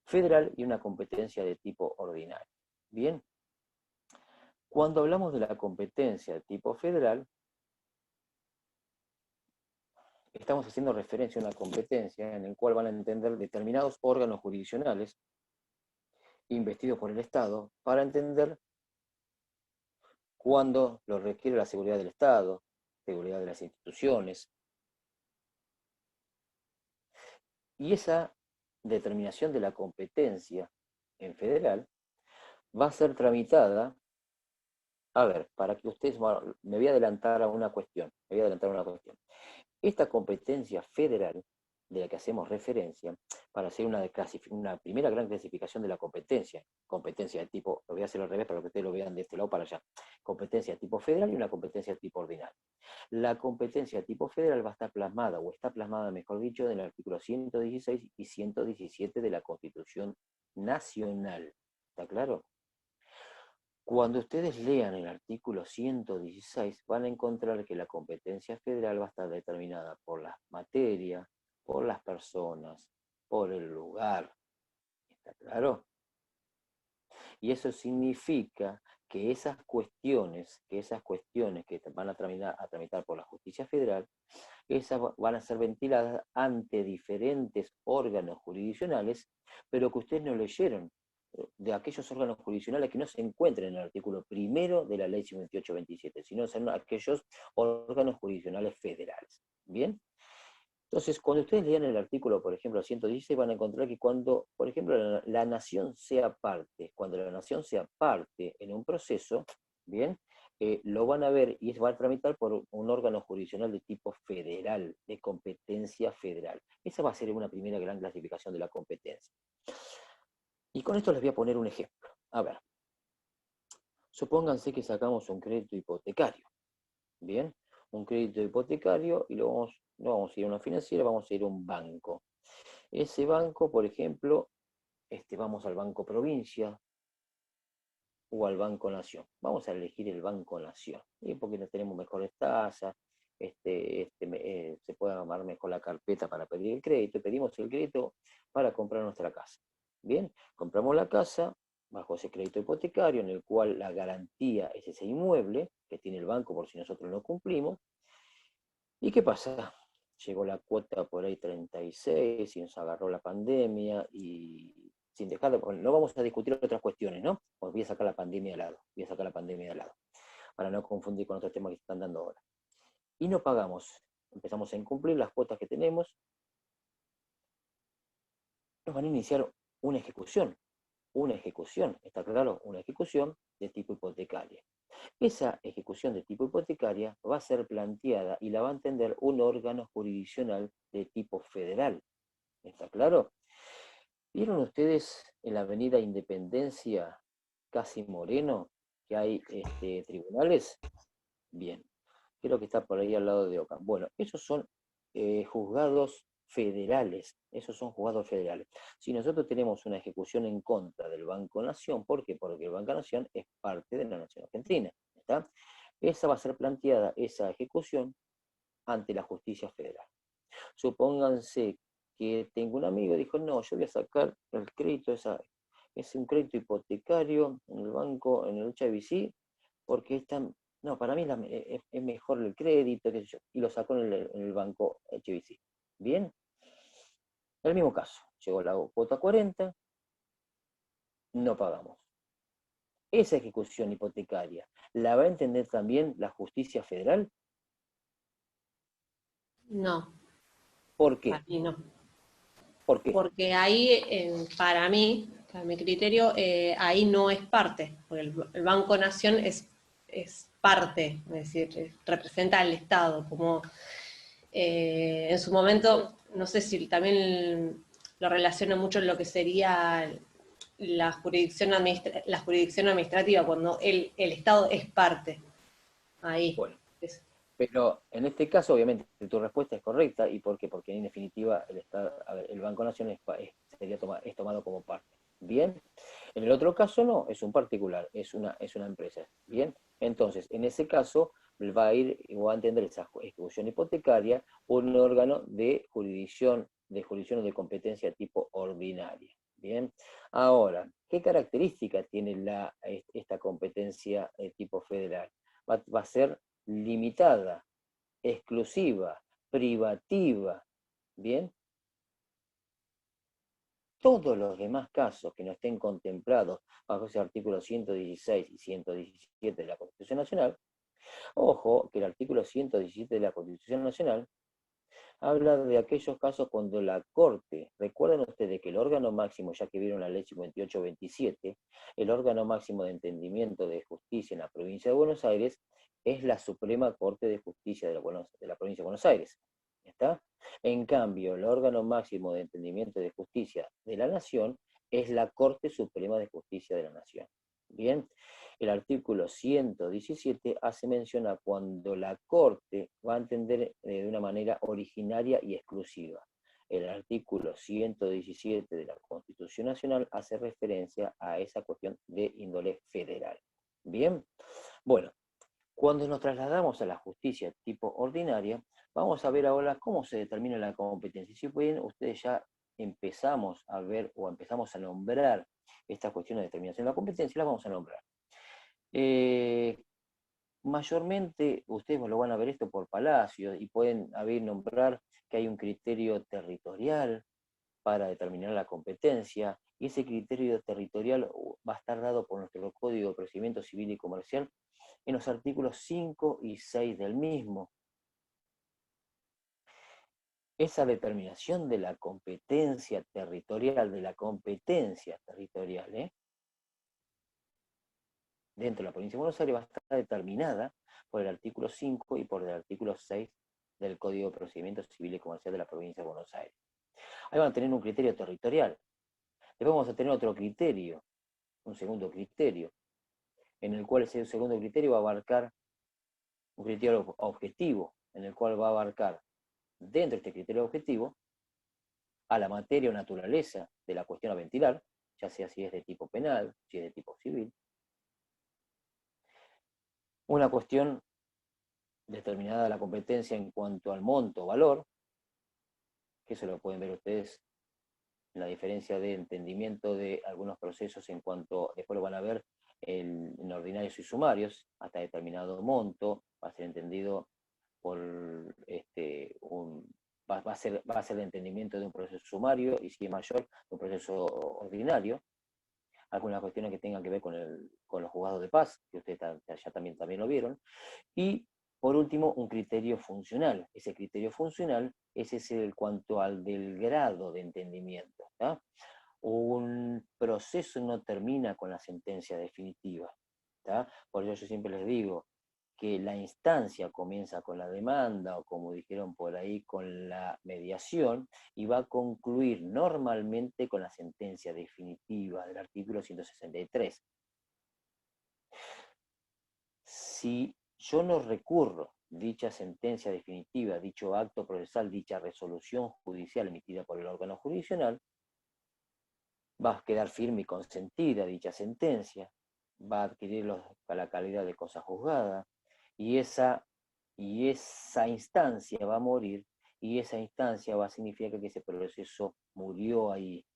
S1: federal y una competencia de tipo ordinario. Bien. Cuando hablamos de la competencia de tipo federal, estamos haciendo referencia a una competencia en la cual van a entender determinados órganos jurisdiccionales investidos por el Estado para entender cuándo lo requiere la seguridad del Estado, seguridad de las instituciones. Y esa determinación de la competencia en federal va a ser tramitada, para que ustedes, me voy a adelantar a una cuestión, Esta competencia federal, de la que hacemos referencia, para hacer una primera gran clasificación de la competencia de tipo, lo voy a hacer al revés para que ustedes lo vean de este lado para allá, competencia de tipo federal y una competencia de tipo ordinario. La competencia de tipo federal va a estar plasmada, o está plasmada, mejor dicho, en el artículo 116 y 117 de la Constitución Nacional. ¿Está claro? Cuando ustedes lean el artículo 116, van a encontrar que la competencia federal va a estar determinada por las materias, por las personas, por el lugar. ¿Está claro? Y eso significa que esas cuestiones que van a tramitar por la justicia federal, esas van a ser ventiladas ante diferentes órganos jurisdiccionales, pero que ustedes no leyeron, de aquellos órganos jurisdiccionales que no se encuentran en el artículo 1 de la ley 5827, sino son aquellos órganos jurisdiccionales federales. ¿Bien? Entonces, cuando ustedes lean el artículo, por ejemplo, 116, van a encontrar que cuando, por ejemplo, la nación sea parte, en un proceso, ¿bien? Lo van a ver y va a tramitar por un órgano jurisdiccional de tipo federal, de competencia federal. Esa va a ser una primera gran clasificación de la competencia. Y con esto les voy a poner un ejemplo. A ver, supónganse que sacamos un crédito hipotecario, ¿bien? Un crédito hipotecario y no vamos a ir a una financiera, vamos a ir a un banco. Ese banco, por ejemplo, vamos al Banco Provincia o al Banco Nación. Vamos a elegir el Banco Nación, ¿sí? Porque tenemos mejores tasas, se puede armar mejor la carpeta para pedir el crédito, y pedimos el crédito para comprar nuestra casa. Bien, compramos la casa bajo ese crédito hipotecario en el cual la garantía es ese inmueble que tiene el banco por si nosotros no cumplimos. ¿Y qué pasa? Llegó la cuota por ahí 36 y nos agarró la pandemia y sin dejar no vamos a discutir otras cuestiones, ¿no? Voy a sacar la pandemia de lado, para no confundir con otros temas que se están dando ahora. Y no pagamos, empezamos a incumplir las cuotas que tenemos, nos van a iniciar una ejecución, ¿está claro? Una ejecución de tipo hipotecaria. Esa ejecución de tipo hipotecaria va a ser planteada y la va a entender un órgano jurisdiccional de tipo federal, ¿está claro? ¿Vieron ustedes en la avenida Independencia, casi Moreno, que hay tribunales? Bien, creo que está por ahí al lado de Ocam. Bueno, esos son juzgados federales, esos son juzgados federales. Si nosotros tenemos una ejecución en contra del Banco Nación, ¿por qué? Porque el Banco Nación es parte de la Nación Argentina, ¿está? Esa va a ser planteada, esa ejecución, ante la justicia federal. Supónganse que tengo un amigo y dijo, no, yo voy a sacar el crédito, es un crédito hipotecario en el banco, en el HSBC, porque no, para mí es mejor el crédito, qué sé yo, y lo sacó en el banco HSBC. Bien, el mismo caso, llegó la cuota 40, no pagamos. Esa ejecución hipotecaria, ¿la va a entender también la justicia federal?
S5: No,
S1: ¿Por qué?
S5: para mí no.
S1: ¿Por qué?
S5: Porque ahí, para mí, para mi criterio, ahí no es parte, porque el Banco Nación es parte, es decir, representa al Estado, como en su momento, no sé si también lo relaciona mucho en lo que sería la jurisdicción administrativa, cuando el Estado es parte, ahí.
S1: Bueno, pero en este caso, obviamente, tu respuesta es correcta. ¿Y por qué? Porque en definitiva el Banco Nación es tomado como parte. Bien. En el otro caso no, es un particular, es una empresa. Bien. Entonces, en ese caso va a ir, o va a entender esa ejecución hipotecaria, un órgano de jurisdicción o de competencia tipo ordinaria. Bien. Ahora, ¿qué características tiene esta competencia tipo federal? Va a ser limitada, exclusiva, privativa, ¿bien? Todos los demás casos que no estén contemplados bajo ese artículo 116 y 117 de la Constitución Nacional, ojo que el artículo 117 de la Constitución Nacional habla de aquellos casos cuando la Corte, recuerden ustedes que el órgano máximo, ya que vieron la ley 5827, el órgano máximo de entendimiento de justicia en la provincia de Buenos Aires es la Suprema Corte de Justicia de la provincia de Buenos Aires. ¿Está? En cambio, el órgano máximo de entendimiento de justicia de la Nación es la Corte Suprema de Justicia de la Nación. Bien, el artículo 117 hace mención a cuando la Corte va a entender de una manera originaria y exclusiva. El artículo 117 de la Constitución Nacional hace referencia a esa cuestión de índole federal. Bien, bueno, cuando nos trasladamos a la justicia tipo ordinaria, vamos a ver ahora cómo se determina la competencia. Si bien ustedes ya empezamos a ver o empezamos a nombrar estas cuestiones de determinación de la competencia, las vamos a nombrar. Mayormente ustedes lo van a ver esto por Palacio y pueden nombrar que hay un criterio territorial para determinar la competencia, y ese criterio territorial va a estar dado por nuestro Código de Procedimiento Civil y Comercial en los artículos 5 y 6 del mismo. Esa determinación de la competencia territorial, dentro de la provincia de Buenos Aires va a estar determinada por el artículo 5 y por el artículo 6 del Código de Procedimiento Civil y Comercial de la provincia de Buenos Aires. Ahí van a tener un criterio territorial. Después vamos a tener otro criterio, un segundo criterio, en el cual ese segundo criterio va a abarcar un criterio objetivo, en el cual va a abarcar dentro de este criterio objetivo a la materia o naturaleza de la cuestión a ventilar, ya sea si es de tipo penal, si es de tipo civil. Una cuestión determinada de la competencia en cuanto al monto o valor, que eso lo pueden ver ustedes en la diferencia de entendimiento de algunos procesos en cuanto, después lo van a ver en ordinarios y sumarios, hasta determinado monto, va a ser entendido por va a ser el entendimiento de un proceso sumario, y si es mayor, de un proceso ordinario. algunas cuestiones que tengan que ver con los juzgados de paz, que ustedes ya también lo vieron, y por último, un criterio funcional. Ese criterio funcional es el cuanto al del grado de entendimiento. ¿Tá? Un proceso no termina con la sentencia definitiva. ¿Tá? Por eso yo siempre les digo que la instancia comienza con la demanda, o como dijeron por ahí, con la mediación, y va a concluir normalmente con la sentencia definitiva del artículo 163. Si yo no recurro dicha sentencia definitiva, dicho acto procesal, dicha resolución judicial emitida por el órgano jurisdiccional, va a quedar firme y consentida dicha sentencia, va a adquirir la calidad de cosa juzgada, y esa instancia va a morir, y esa instancia va a significar que ese proceso murió ahí,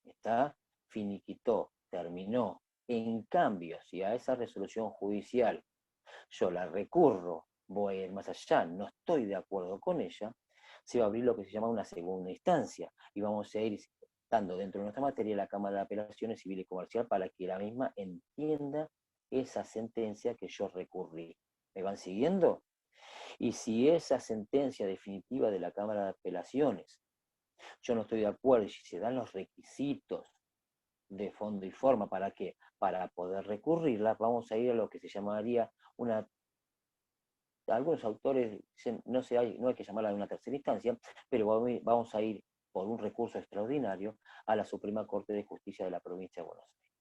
S1: ¿está? Finiquitó, terminó. En cambio, si a esa resolución judicial yo la recurro, voy a ir más allá, no estoy de acuerdo con ella, se va a abrir lo que se llama una segunda instancia, y vamos a ir dando dentro de nuestra materia la Cámara de Apelaciones Civil y Comercial para que la misma entienda esa sentencia que yo recurrí. ¿Me van siguiendo? Y si esa sentencia definitiva de la Cámara de Apelaciones, yo no estoy de acuerdo, y si se dan los requisitos de fondo y forma, ¿para qué? Para poder recurrirla, vamos a ir a lo que se llamaría algunos autores dicen, no hay que llamarla de una tercera instancia, pero vamos a ir por un recurso extraordinario a la Suprema Corte de Justicia de la Provincia de Buenos Aires.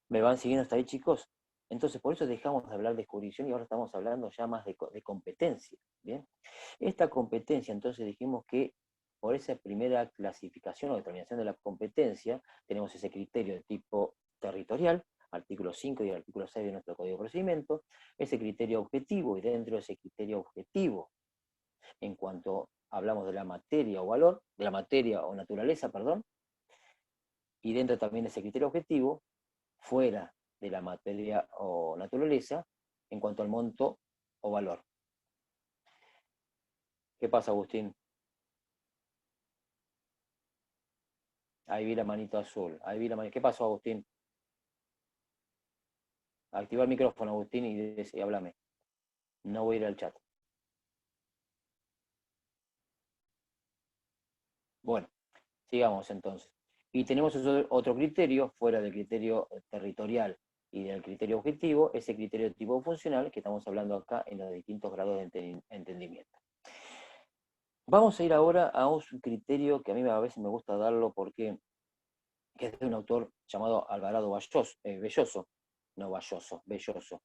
S1: ¿Me van siguiendo hasta ahí, chicos? Entonces, por eso dejamos de hablar de jurisdicción y ahora estamos hablando ya más de competencia, ¿bien? Esta competencia, entonces dijimos que por esa primera clasificación o determinación de la competencia, tenemos ese criterio de tipo territorial, artículo 5 y el artículo 6 de nuestro Código de Procedimiento, ese criterio objetivo, y dentro de ese criterio objetivo, en cuanto hablamos de la materia o valor, de la materia o naturaleza, perdón, y dentro también de ese criterio objetivo, fuera de la materia o naturaleza, en cuanto al monto o valor. ¿Qué pasa, Agustín? Ahí vi la manito azul. Ahí vi la manito. ¿Qué pasó, Agustín? Activa el micrófono, Agustín, y háblame. No voy a ir al chat. Bueno, sigamos entonces. Y tenemos otro criterio, fuera del criterio territorial y del criterio objetivo, ese criterio de tipo funcional que estamos hablando acá en los distintos grados de entendimiento. Vamos a ir ahora a un criterio que a mí a veces me gusta darlo porque que es de un autor llamado Alvarado Belloso.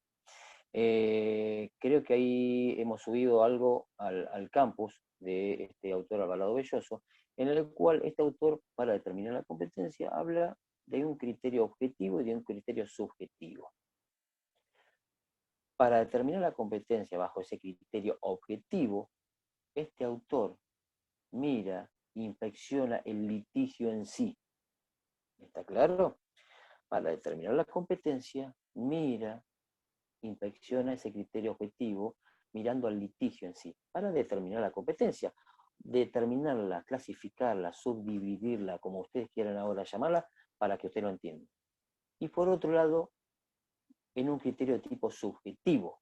S1: Creo que ahí hemos subido algo al campus de este autor Alvarado Belloso, en el cual este autor, para determinar la competencia, habla de un criterio objetivo y de un criterio subjetivo. Para determinar la competencia bajo ese criterio objetivo, este autor mira, inspecciona el litigio en sí. ¿Está claro? Para determinar la competencia, mira, inspecciona ese criterio objetivo mirando al litigio en sí. Para determinar la competencia, determinarla, clasificarla, subdividirla, como ustedes quieran ahora llamarla, para que usted lo entienda. Y por otro lado, en un criterio de tipo subjetivo.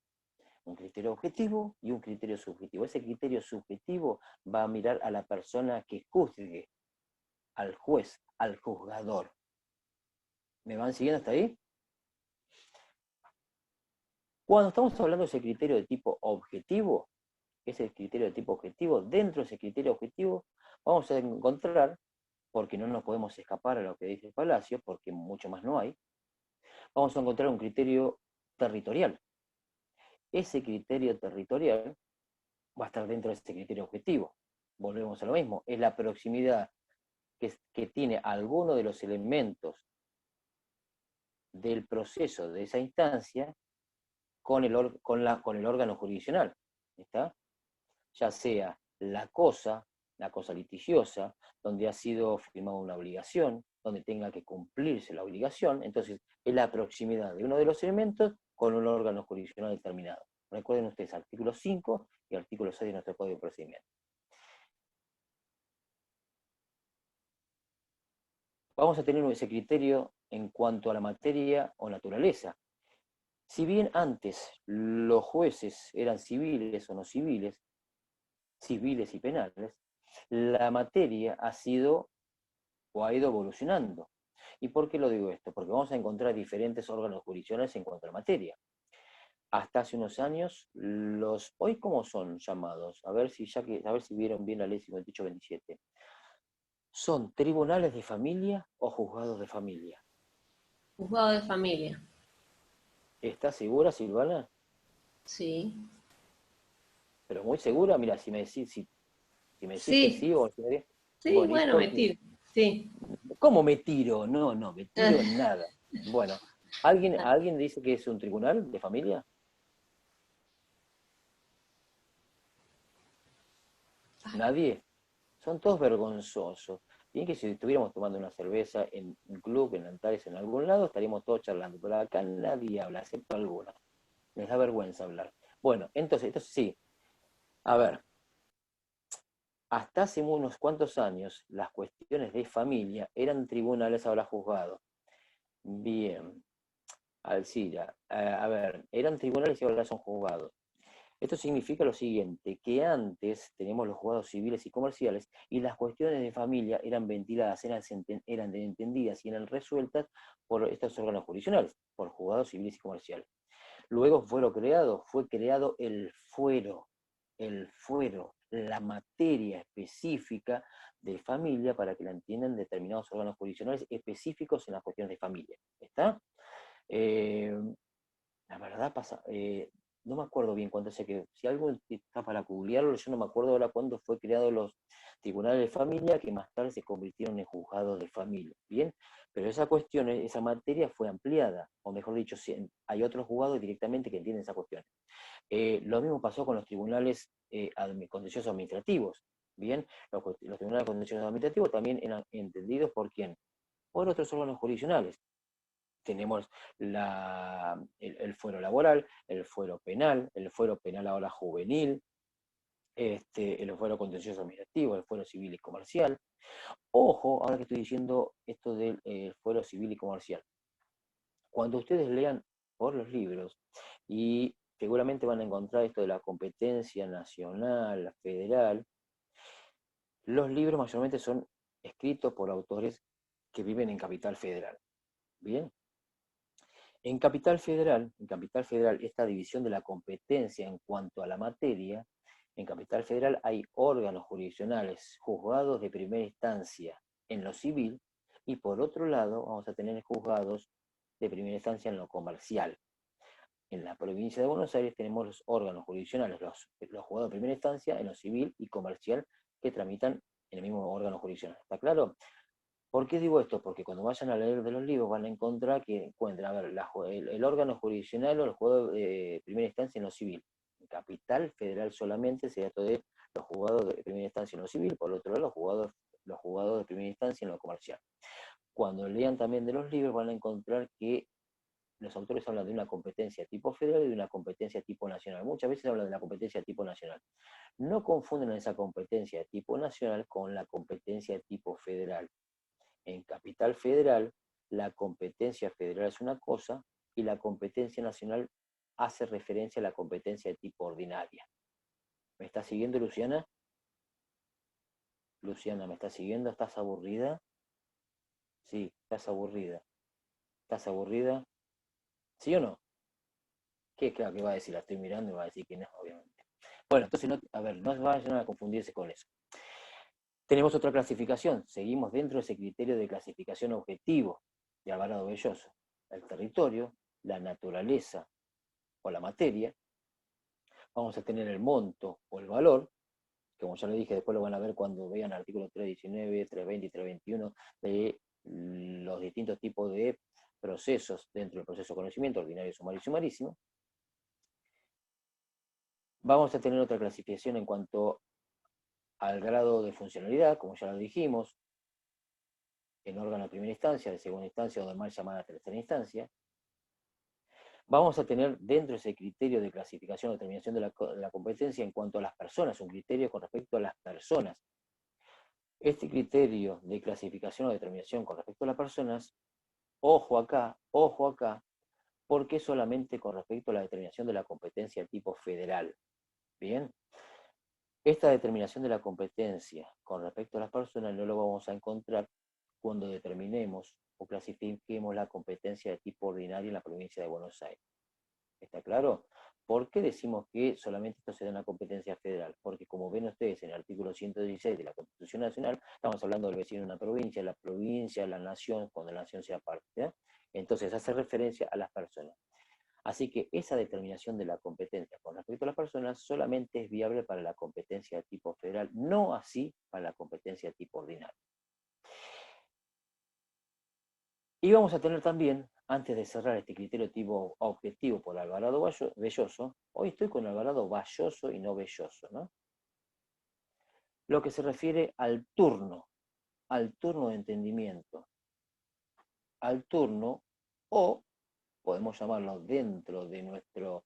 S1: Un criterio objetivo y un criterio subjetivo. Ese criterio subjetivo va a mirar a la persona que juzgue, al juez, al juzgador. ¿Me van siguiendo hasta ahí? Cuando estamos hablando de ese criterio de tipo objetivo, ese criterio de tipo objetivo, dentro de ese criterio objetivo vamos a encontrar, porque no nos podemos escapar a lo que dice el Palacio, porque mucho más no hay, vamos a encontrar un criterio territorial. Ese criterio territorial va a estar dentro de ese criterio objetivo. Volvemos a lo mismo, es la proximidad que tiene alguno de los elementos del proceso de esa instancia con el órgano jurisdiccional, ¿está? Ya sea la cosa litigiosa, donde ha sido firmada una obligación, donde tenga que cumplirse la obligación, entonces es la proximidad de uno de los elementos con un órgano jurisdiccional determinado. Recuerden ustedes artículo 5 y artículo 6 de nuestro Código de Procedimiento. Vamos a tener ese criterio en cuanto a la materia o naturaleza. Si bien antes los jueces eran civiles o no civiles, civiles y penales, la materia ha sido o ha ido evolucionando. ¿Y por qué lo digo esto? Porque vamos a encontrar diferentes órganos jurisdiccionales en cuanto a la materia. Hasta hace unos años, hoy ¿cómo son llamados? A ver si vieron bien la ley 5827. ¿Son tribunales de familia o juzgados de familia?
S5: Juzgado de familia.
S1: ¿Estás segura, Silvana?
S5: Sí.
S1: Pero muy segura, mira, si me decís que
S5: Sí,
S1: sí o si me
S5: sí,
S1: bueno, ¿y
S5: bueno,
S1: por
S5: me
S1: qué?
S5: tiro. Sí.
S1: ¿Cómo me tiro? No, me tiro en nada. Bueno, ¿alguien dice que es un tribunal de familia? ¿Nadie? Son todos vergonzosos. Bien que si estuviéramos tomando una cerveza en un club, en Antares, en algún lado, estaríamos todos charlando, pero acá nadie habla, excepto algunos. Les da vergüenza hablar. Bueno, entonces sí. A ver, hasta hace unos cuantos años, las cuestiones de familia eran tribunales, ahora juzgados. Bien, Alcira, a ver, eran tribunales y ahora son juzgados. Esto significa lo siguiente, que antes teníamos los juzgados civiles y comerciales y las cuestiones de familia eran ventiladas, eran entendidas y eran resueltas por estos órganos jurisdiccionales, por juzgados civiles y comerciales. Luego fue creado el fuero, la materia específica de familia para que la entiendan determinados órganos jurisdiccionales específicos en las cuestiones de familia. ¿Está? La verdad no me acuerdo bien cuándo se quedó. Si algo está para googlearlo, yo no me acuerdo ahora cuándo fue creado los tribunales de familia, que más tarde se convirtieron en juzgados de familia. Bien, pero esa cuestión, esa materia fue ampliada, o mejor dicho, hay otros juzgados directamente que entienden esa cuestión. Lo mismo pasó con los tribunales contenciosos administrativos. Bien, los tribunales contenciosos administrativos también eran entendidos por quién, por otros órganos jurisdiccionales. Tenemos el fuero laboral, el fuero penal ahora juvenil, el fuero contencioso administrativo, el fuero civil y comercial. Ojo, ahora que estoy diciendo esto del fuero civil y comercial. Cuando ustedes lean por los libros, y seguramente van a encontrar esto de la competencia nacional, federal, los libros mayormente son escritos por autores que viven en Capital Federal. ¿Bien? En Capital Federal, esta división de la competencia en cuanto a la materia, en Capital Federal hay órganos jurisdiccionales, juzgados de primera instancia en lo civil, y por otro lado vamos a tener juzgados de primera instancia en lo comercial. En la provincia de Buenos Aires tenemos los órganos jurisdiccionales, los juzgados de primera instancia en lo civil y comercial, que tramitan en el mismo órgano jurisdiccional. ¿Está claro? ¿Por qué digo esto? Porque cuando vayan a leer de los libros van a encontrar a ver, el órgano jurisdiccional o el juzgado de primera instancia en lo civil. En Capital Federal solamente se trata de los juzgados de primera instancia en lo civil, por otro lado los juzgados de primera instancia en lo comercial. Cuando lean también de los libros van a encontrar que los autores hablan de una competencia tipo federal y de una competencia tipo nacional. Muchas veces hablan de la competencia tipo nacional. No confunden esa competencia de tipo nacional con la competencia de tipo federal. En Capital Federal, la competencia federal es una cosa y la competencia nacional hace referencia a la competencia de tipo ordinaria. ¿Me estás siguiendo, Luciana? Luciana, ¿me estás siguiendo? ¿Estás aburrida? Sí, estás aburrida. ¿Estás aburrida? ¿Sí o no? ¿Qué? Claro, que va a decir? La estoy mirando y va a decir que no, obviamente. Bueno, entonces, no vayan a confundirse con eso. Tenemos otra clasificación, seguimos dentro de ese criterio de clasificación objetivo de Alvarado Belloso. El territorio, la naturaleza o la materia. Vamos a tener el monto o el valor, que como ya le dije, después lo van a ver cuando vean el artículo 319, 320 y 321 de los distintos tipos de procesos dentro del proceso de conocimiento, ordinario, sumario y sumarísimo. Vamos a tener otra clasificación en cuanto al grado de funcionalidad, como ya lo dijimos, en órgano de primera instancia, de segunda instancia o de mal llamada tercera instancia. Vamos a tener dentro de ese criterio de clasificación o determinación de la competencia en cuanto a las personas, un criterio con respecto a las personas. Este criterio de clasificación o determinación con respecto a las personas ojo acá, porque solamente con respecto a la determinación de la competencia de tipo federal. Bien, esta determinación de la competencia con respecto a las personas no lo vamos a encontrar cuando determinemos o clasifiquemos la competencia de tipo ordinario en la provincia de Buenos Aires. ¿Está claro? ¿Por qué decimos que solamente esto se da en la competencia federal? Porque como ven ustedes en el artículo 116 de la Constitución Nacional, estamos hablando del vecino de una provincia, la nación, cuando la nación sea parte. ¿eh? Entonces hace referencia a las personas. Así que esa determinación de la competencia con respecto a las personas solamente es viable para la competencia de tipo federal, no así para la competencia de tipo ordinario. Y vamos a tener también, antes de cerrar este criterio tipo objetivo por Alvarado Belloso, hoy estoy con Alvarado Belloso y no Belloso, ¿no? Lo que se refiere al turno de entendimiento, al turno, o podemos llamarlo dentro de nuestro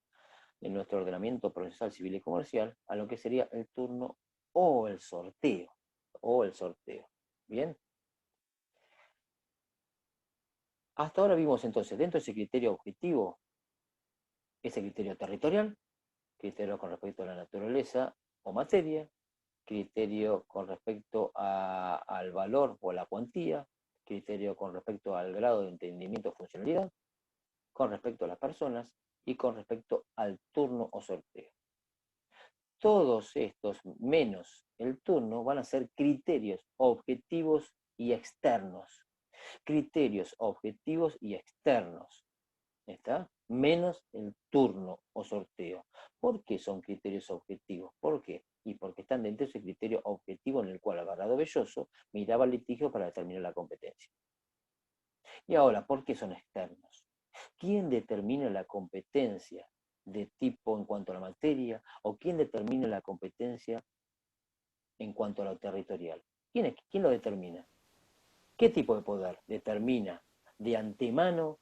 S1: ordenamiento procesal civil y comercial, a lo que sería el turno o el sorteo, ¿bien? Hasta ahora vimos entonces, dentro de ese criterio objetivo, ese criterio territorial, criterio con respecto a la naturaleza o materia, criterio con respecto al valor o a la cuantía, criterio con respecto al grado de entendimiento o funcionalidad, con respecto a las personas y con respecto al turno o sorteo. Todos estos, menos el turno, van a ser criterios objetivos y externos. Criterios objetivos y externos. ¿Está? Menos el turno o sorteo. ¿Por qué son criterios objetivos? ¿Por qué? Y porque están dentro de ese criterio objetivo en el cual Alvarado Belloso miraba el litigio para determinar la competencia. Y ahora, ¿por qué son externos? ¿Quién determina la competencia de tipo en cuanto a la materia? ¿O quién determina la competencia en cuanto a lo territorial? ¿Quién lo determina? ¿Qué tipo de poder determina de antemano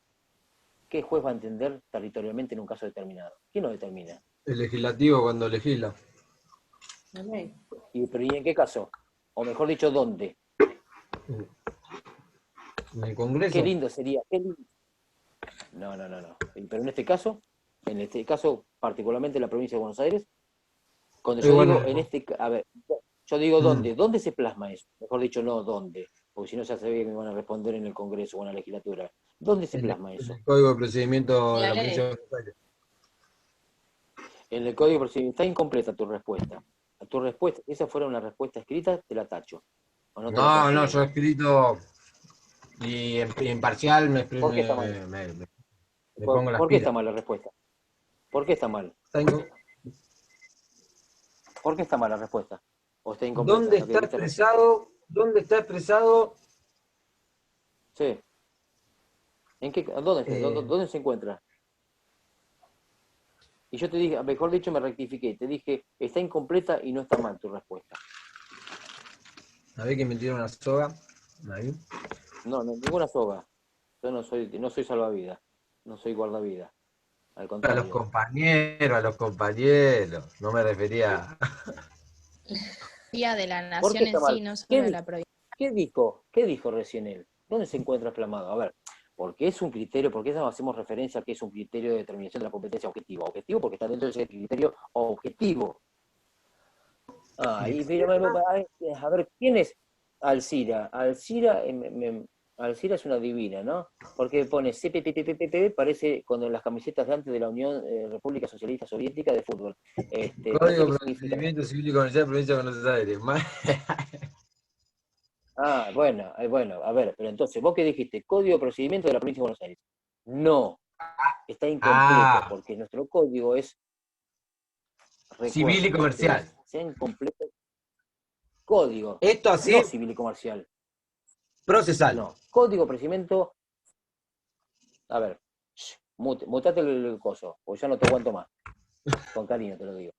S1: qué juez va a entender territorialmente en un caso determinado? ¿Quién lo determina?
S2: El legislativo cuando legisla.
S1: ¿Pero y en qué caso? O mejor dicho, ¿dónde?
S2: En el Congreso.
S1: Qué lindo sería. No. Pero en este caso particularmente en la provincia de Buenos Aires, cuando yo digo en este, a ver, yo digo ¿dónde? ¿Dónde se plasma eso? Mejor dicho, no ¿dónde? Porque si no ya sabía que me van a responder en el Congreso o en la legislatura. ¿Dónde se plasma eso?
S2: En el Código de Procedimiento de la provincia de Buenos Aires.
S1: En el Código de Procedimiento. Está incompleta tu respuesta. Esa fuera una respuesta escrita, te la tacho.
S2: No, yo he escrito y en parcial me
S1: ¿Por qué está mal?
S2: pongo las
S1: ¿Por qué
S2: pilas.
S1: está mal la respuesta? ¿Por qué está mal? ¿Por qué está mal la respuesta? ¿O está incompleta?
S2: ¿Dónde está expresado?
S1: Sí. ¿Dónde se encuentra? Y yo te dije, mejor dicho, me rectifiqué. Te dije, está incompleta y no está mal tu respuesta.
S2: A ver que me tira una soga. Ahí.
S1: No, ninguna soga. Yo no soy salvavidas. No soy guardavidas. Al contrario.
S2: A los compañeros. No me refería.
S7: Día de la nación en sí, no solo de la provincia.
S1: ¿Qué dijo recién él? ¿Dónde se encuentra plasmado? A ver, porque es un criterio, porque hacemos referencia a que es un criterio de determinación de la competencia objetiva. Objetivo porque está dentro de ese criterio objetivo. A ver, ¿quién es Alcira? Alcira es una divina, ¿no? Porque pone CPPPPP, parece cuando en las camisetas de antes de la Unión República Socialista Soviética de fútbol.
S2: Código de Procedimiento Civil y Comercial, provincia de Buenos Aires.
S1: Bueno, a ver, pero entonces, ¿vos qué dijiste? Código de Procedimiento de la provincia de Buenos Aires. No, está incompleto, porque nuestro código es...
S2: Civil y comercial.
S1: Sea incompleto. Código.
S2: Esto así.
S1: No civil y comercial.
S2: Procesal.
S1: No, código de procedimiento. A ver, mutate el coso, porque ya no te aguanto más. Con cariño te lo digo.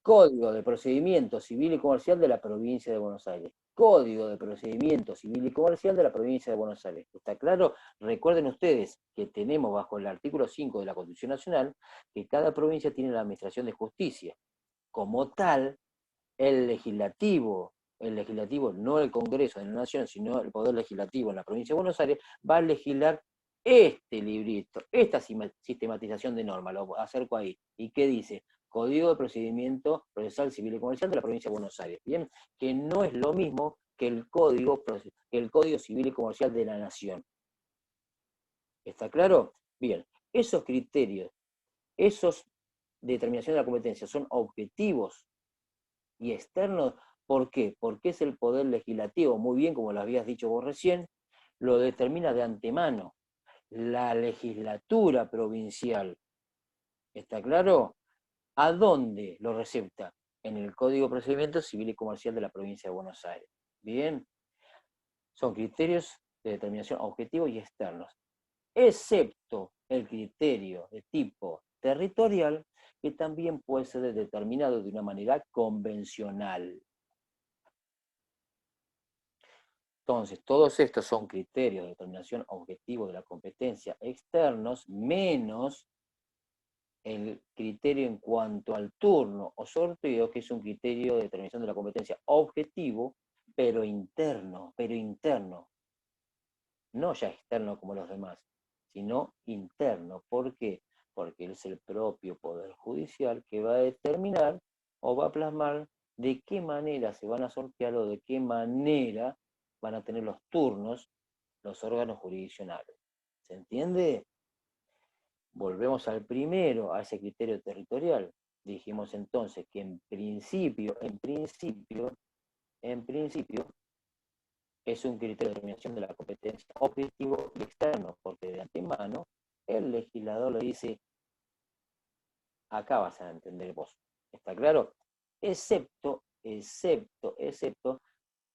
S1: Código de procedimiento civil y comercial de la provincia de Buenos Aires. Código de procedimiento civil y comercial de la provincia de Buenos Aires. ¿Está claro? Recuerden ustedes que tenemos bajo el artículo 5 de la Constitución Nacional que cada provincia tiene la administración de justicia. Como tal, el legislativo, no el Congreso de la Nación, sino el Poder Legislativo en la provincia de Buenos Aires, va a legislar este librito, esta sistematización de normas, lo acerco ahí, ¿y qué dice? Código de Procedimiento Procesal Civil y Comercial de la Provincia de Buenos Aires, ¿bien? Que no es lo mismo que el Código Civil y Comercial de la Nación. ¿Está claro? Bien, esos criterios, esos determinaciones de la competencia son objetivos y externos. ¿Por qué? Porque es el Poder Legislativo, muy bien, como lo habías dicho vos recién, lo determina de antemano la legislatura provincial. ¿Está claro? ¿A dónde lo recepta? En el Código de Procedimiento Civil y Comercial de la Provincia de Buenos Aires. Bien, son criterios de determinación objetivos y externos, excepto el criterio de tipo territorial, que también puede ser determinado de una manera convencional. Entonces, todos estos son criterios de determinación objetivo de la competencia externos, menos el criterio en cuanto al turno o sorteo, que es un criterio de determinación de la competencia objetivo, pero interno, no ya externo como los demás, sino interno. ¿Por qué? Porque es el propio Poder Judicial que va a determinar o va a plasmar de qué manera se van a sortear o de qué manera van a tener los turnos los órganos jurisdiccionales. ¿Se entiende? Volvemos al primero, a ese criterio territorial. Dijimos entonces que en principio, es un criterio de determinación de la competencia objetivo y externo, porque de antemano el legislador le dice, acá vas a entender vos. ¿Está claro? Excepto,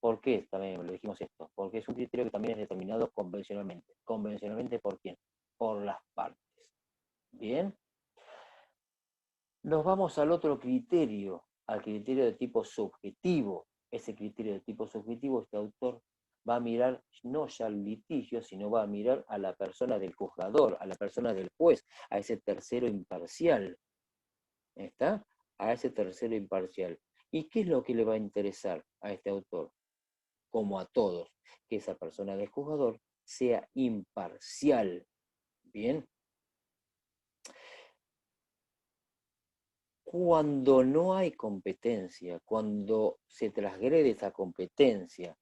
S1: ¿por qué también le dijimos esto? Porque es un criterio que también es determinado convencionalmente. ¿Convencionalmente por quién? Por las partes. ¿Bien? Nos vamos al otro criterio, al criterio de tipo subjetivo. Ese criterio de tipo subjetivo, este autor va a mirar no ya al litigio, sino va a mirar a la persona del juzgador, a la persona del juez, a ese tercero imparcial. ¿Está? A ese tercero imparcial. ¿Y qué es lo que le va a interesar a este autor? Como a todos, que esa persona del juzgador sea imparcial. ¿Bien? Cuando no hay competencia, cuando se transgrede esa competencia,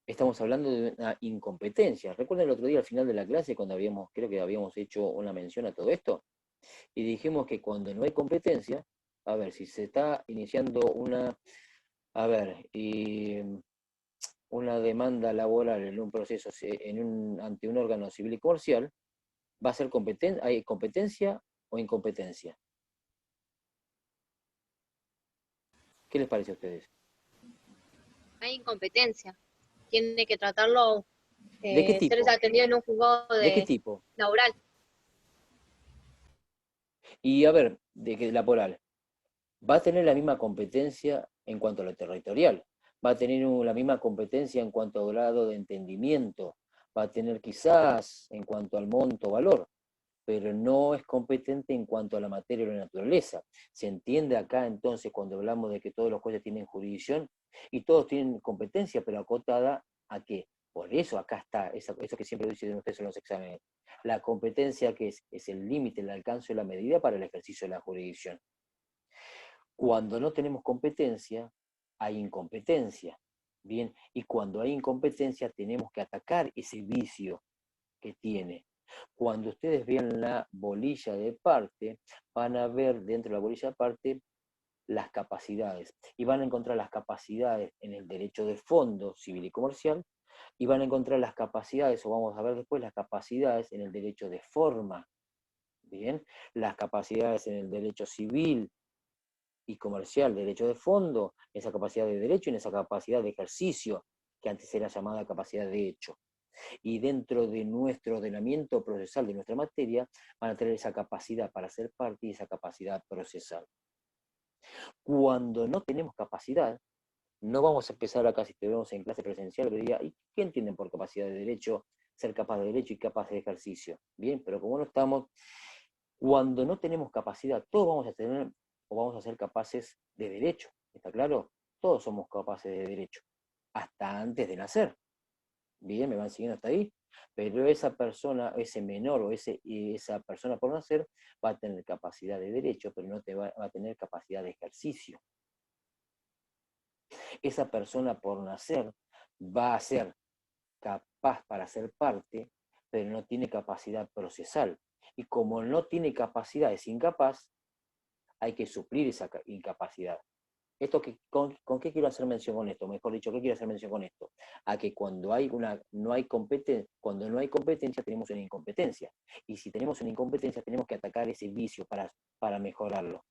S1: estamos hablando de una incompetencia. ¿Recuerdan el otro día al final de la clase cuando creo que habíamos hecho una mención a todo esto? Y dijimos que cuando no hay competencia, a ver, si se está iniciando una demanda laboral en un proceso, ante un órgano civil y comercial, ¿va a ser hay competencia o incompetencia? ¿Qué les parece a ustedes?
S7: Hay incompetencia. Tiene que tratarlo,
S1: ¿De qué tipo?
S7: ser atendido en un juzgado
S1: ¿De qué tipo?
S7: laboral.
S1: Y a ver, de que laboral, va a tener la misma competencia en cuanto a lo territorial, va a tener la misma competencia en cuanto a grado de entendimiento, va a tener quizás en cuanto al monto o valor, pero no es competente en cuanto a la materia o la naturaleza. ¿Se entiende acá entonces cuando hablamos de que todos los jueces tienen jurisdicción y todos tienen competencia, pero acotada a qué? Por eso acá está, eso que siempre dicen ustedes en los exámenes. La competencia que es el límite, el alcance o la medida para el ejercicio de la jurisdicción. Cuando no tenemos competencia, hay incompetencia. Bien, y cuando hay incompetencia tenemos que atacar ese vicio que tiene. Cuando ustedes vean la bolilla de parte, van a ver dentro de la bolilla de parte las capacidades. Y van a encontrar las capacidades en el derecho de fondo civil y comercial, y van a encontrar las capacidades, o vamos a ver después las capacidades en el derecho de forma. Bien, las capacidades en el derecho civil y comercial, derecho de fondo, esa capacidad de derecho y en esa capacidad de ejercicio, que antes era llamada capacidad de hecho. Y dentro de nuestro ordenamiento procesal de nuestra materia, van a tener esa capacidad para ser parte y esa capacidad procesal. Cuando no tenemos capacidad, no vamos a empezar acá, si te vemos en clase presencial, diría, ¿y qué entienden por capacidad de derecho? Ser capaz de derecho y capaz de ejercicio. Bien, pero como no estamos, cuando no tenemos capacidad, todos vamos a tener o vamos a ser capaces de derecho. ¿Está claro? Todos somos capaces de derecho, hasta antes de nacer. Bien, me van siguiendo hasta ahí, pero esa persona, ese menor o esa persona por nacer va a tener capacidad de derecho, pero no va a tener capacidad de ejercicio. Esa persona por nacer va a ser capaz para ser parte, pero no tiene capacidad procesal. Y como no tiene capacidad, es incapaz, hay que suplir esa incapacidad. ¿Con qué quiero hacer mención con esto? Mejor dicho, ¿qué quiero hacer mención con esto? A que cuando no hay competencia, tenemos una incompetencia. Y si tenemos una incompetencia, tenemos que atacar ese vicio para mejorarlo.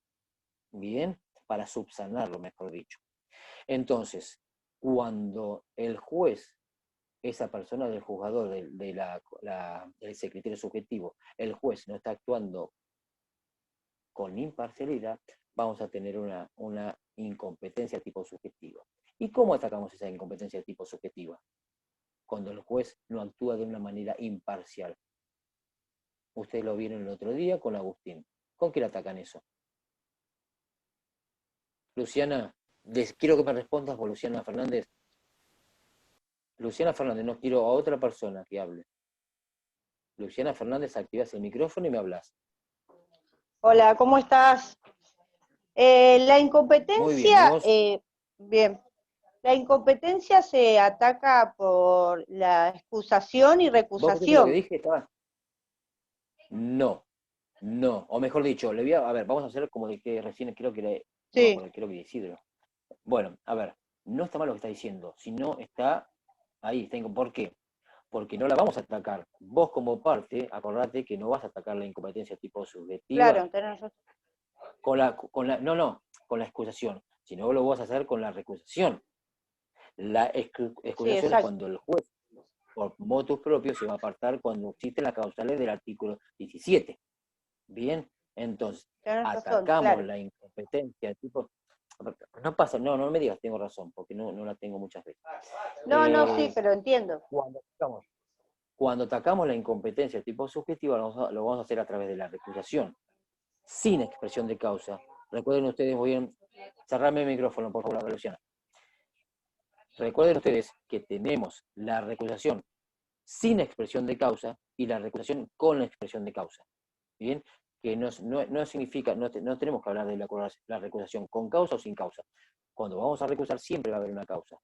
S1: ¿Bien? Para subsanarlo, mejor dicho. Entonces, cuando el juez, esa persona del juzgador, de ese criterio subjetivo, el juez no está actuando con imparcialidad, vamos a tener una incompetencia tipo subjetiva. ¿Y cómo atacamos esa incompetencia tipo subjetiva? Cuando el juez no actúa de una manera imparcial. Ustedes lo vieron el otro día con Agustín. ¿Con qué le atacan eso? Luciana, quiero que me respondas por Luciana Fernández. Luciana Fernández, no quiero a otra persona que hable. Luciana Fernández, activas el micrófono y me hablas.
S8: Hola, ¿cómo estás? La incompetencia,
S1: Muy bien,
S8: bien, la incompetencia se ataca por la excusación y
S1: ¿vos escuchaste lo que
S8: recusación.
S1: dije? No, o mejor dicho, a ver, vamos a hacer como de que recién creo que
S8: Sí,
S1: creo que Isidro. Bueno, a ver, no está mal lo que está diciendo, sino está ahí, ¿por qué? Porque no la vamos a atacar. Vos como parte, acordate que no vas a atacar la incompetencia tipo subjetiva
S8: claro, tenés razón.
S1: con la excusación, sino lo vas a hacer con la recusación. La
S8: Sí,
S1: excusación es
S8: exacto.
S1: cuando el juez, por motus propios, se va a apartar cuando existen las causales del artículo 17. Bien, entonces,
S8: Tenés razón,
S1: atacamos
S8: claro.
S1: la incompetencia tipo. No pasa, no me digas, tengo razón, porque no la tengo muchas veces.
S8: No, sí, pero entiendo.
S1: Cuando atacamos la incompetencia tipo subjetiva, lo vamos a hacer a través de la recusación, sin expresión de causa. Recuerden ustedes, cerrarme el micrófono, por favor, Luciana. Recuerden ustedes que tenemos la recusación sin expresión de causa y la recusación con la expresión de causa. ¿Bien? Que no significa, no tenemos que hablar de la recusación con causa o sin causa. Cuando vamos a recusar siempre va a haber una causa.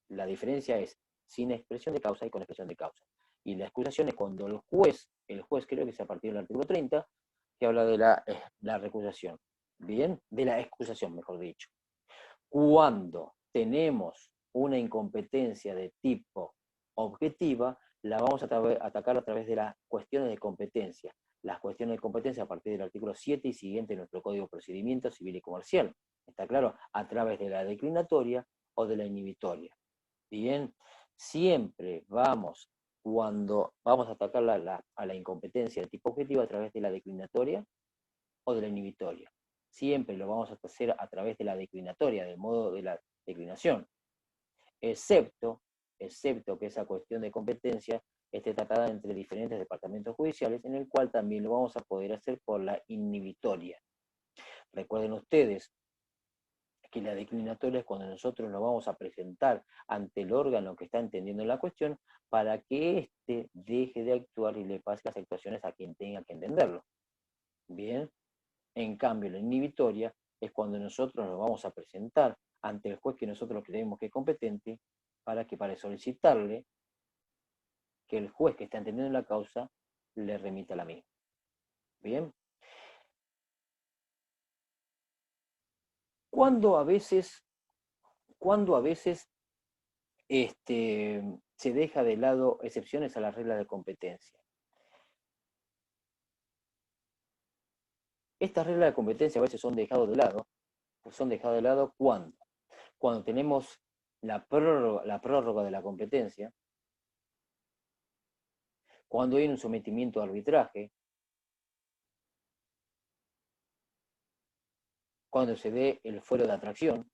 S1: La diferencia es sin expresión de causa y con expresión de causa. Y la excusación es cuando el juez creo que es a partir del artículo 30, que habla de la recusación. ¿Bien? De la excusación, mejor dicho. Cuando tenemos una incompetencia de tipo objetiva, la vamos a atacar a través de las cuestiones de competencia. Las cuestiones de competencia a partir del artículo 7 y siguiente de nuestro Código de Procedimiento Civil y Comercial. ¿Está claro? A través de la declinatoria o de la inhibitoria. Bien, siempre cuando vamos a atacar a la incompetencia de tipo objetivo a través de la declinatoria o de la inhibitoria. Siempre lo vamos a hacer a través de la declinatoria, del modo de la declinación, excepto que esa cuestión de competencia esté tratada entre diferentes departamentos judiciales, en el cual también lo vamos a poder hacer por la inhibitoria. Recuerden ustedes que la declinatoria es cuando nosotros nos vamos a presentar ante el órgano que está entendiendo la cuestión para que éste deje de actuar y le pase las actuaciones a quien tenga que entenderlo. Bien, en cambio la inhibitoria es cuando nosotros nos vamos a presentar ante el juez que nosotros creemos que es competente para solicitarle que el juez que está entendiendo la causa le remita la misma. Bien. ¿Cuándo a veces se deja de lado excepciones a las reglas de competencia? Estas reglas de competencia a veces son dejadas de lado. Cuando tenemos la prórroga de la competencia, cuando hay un sometimiento a arbitraje, cuando se dé el fuero de atracción.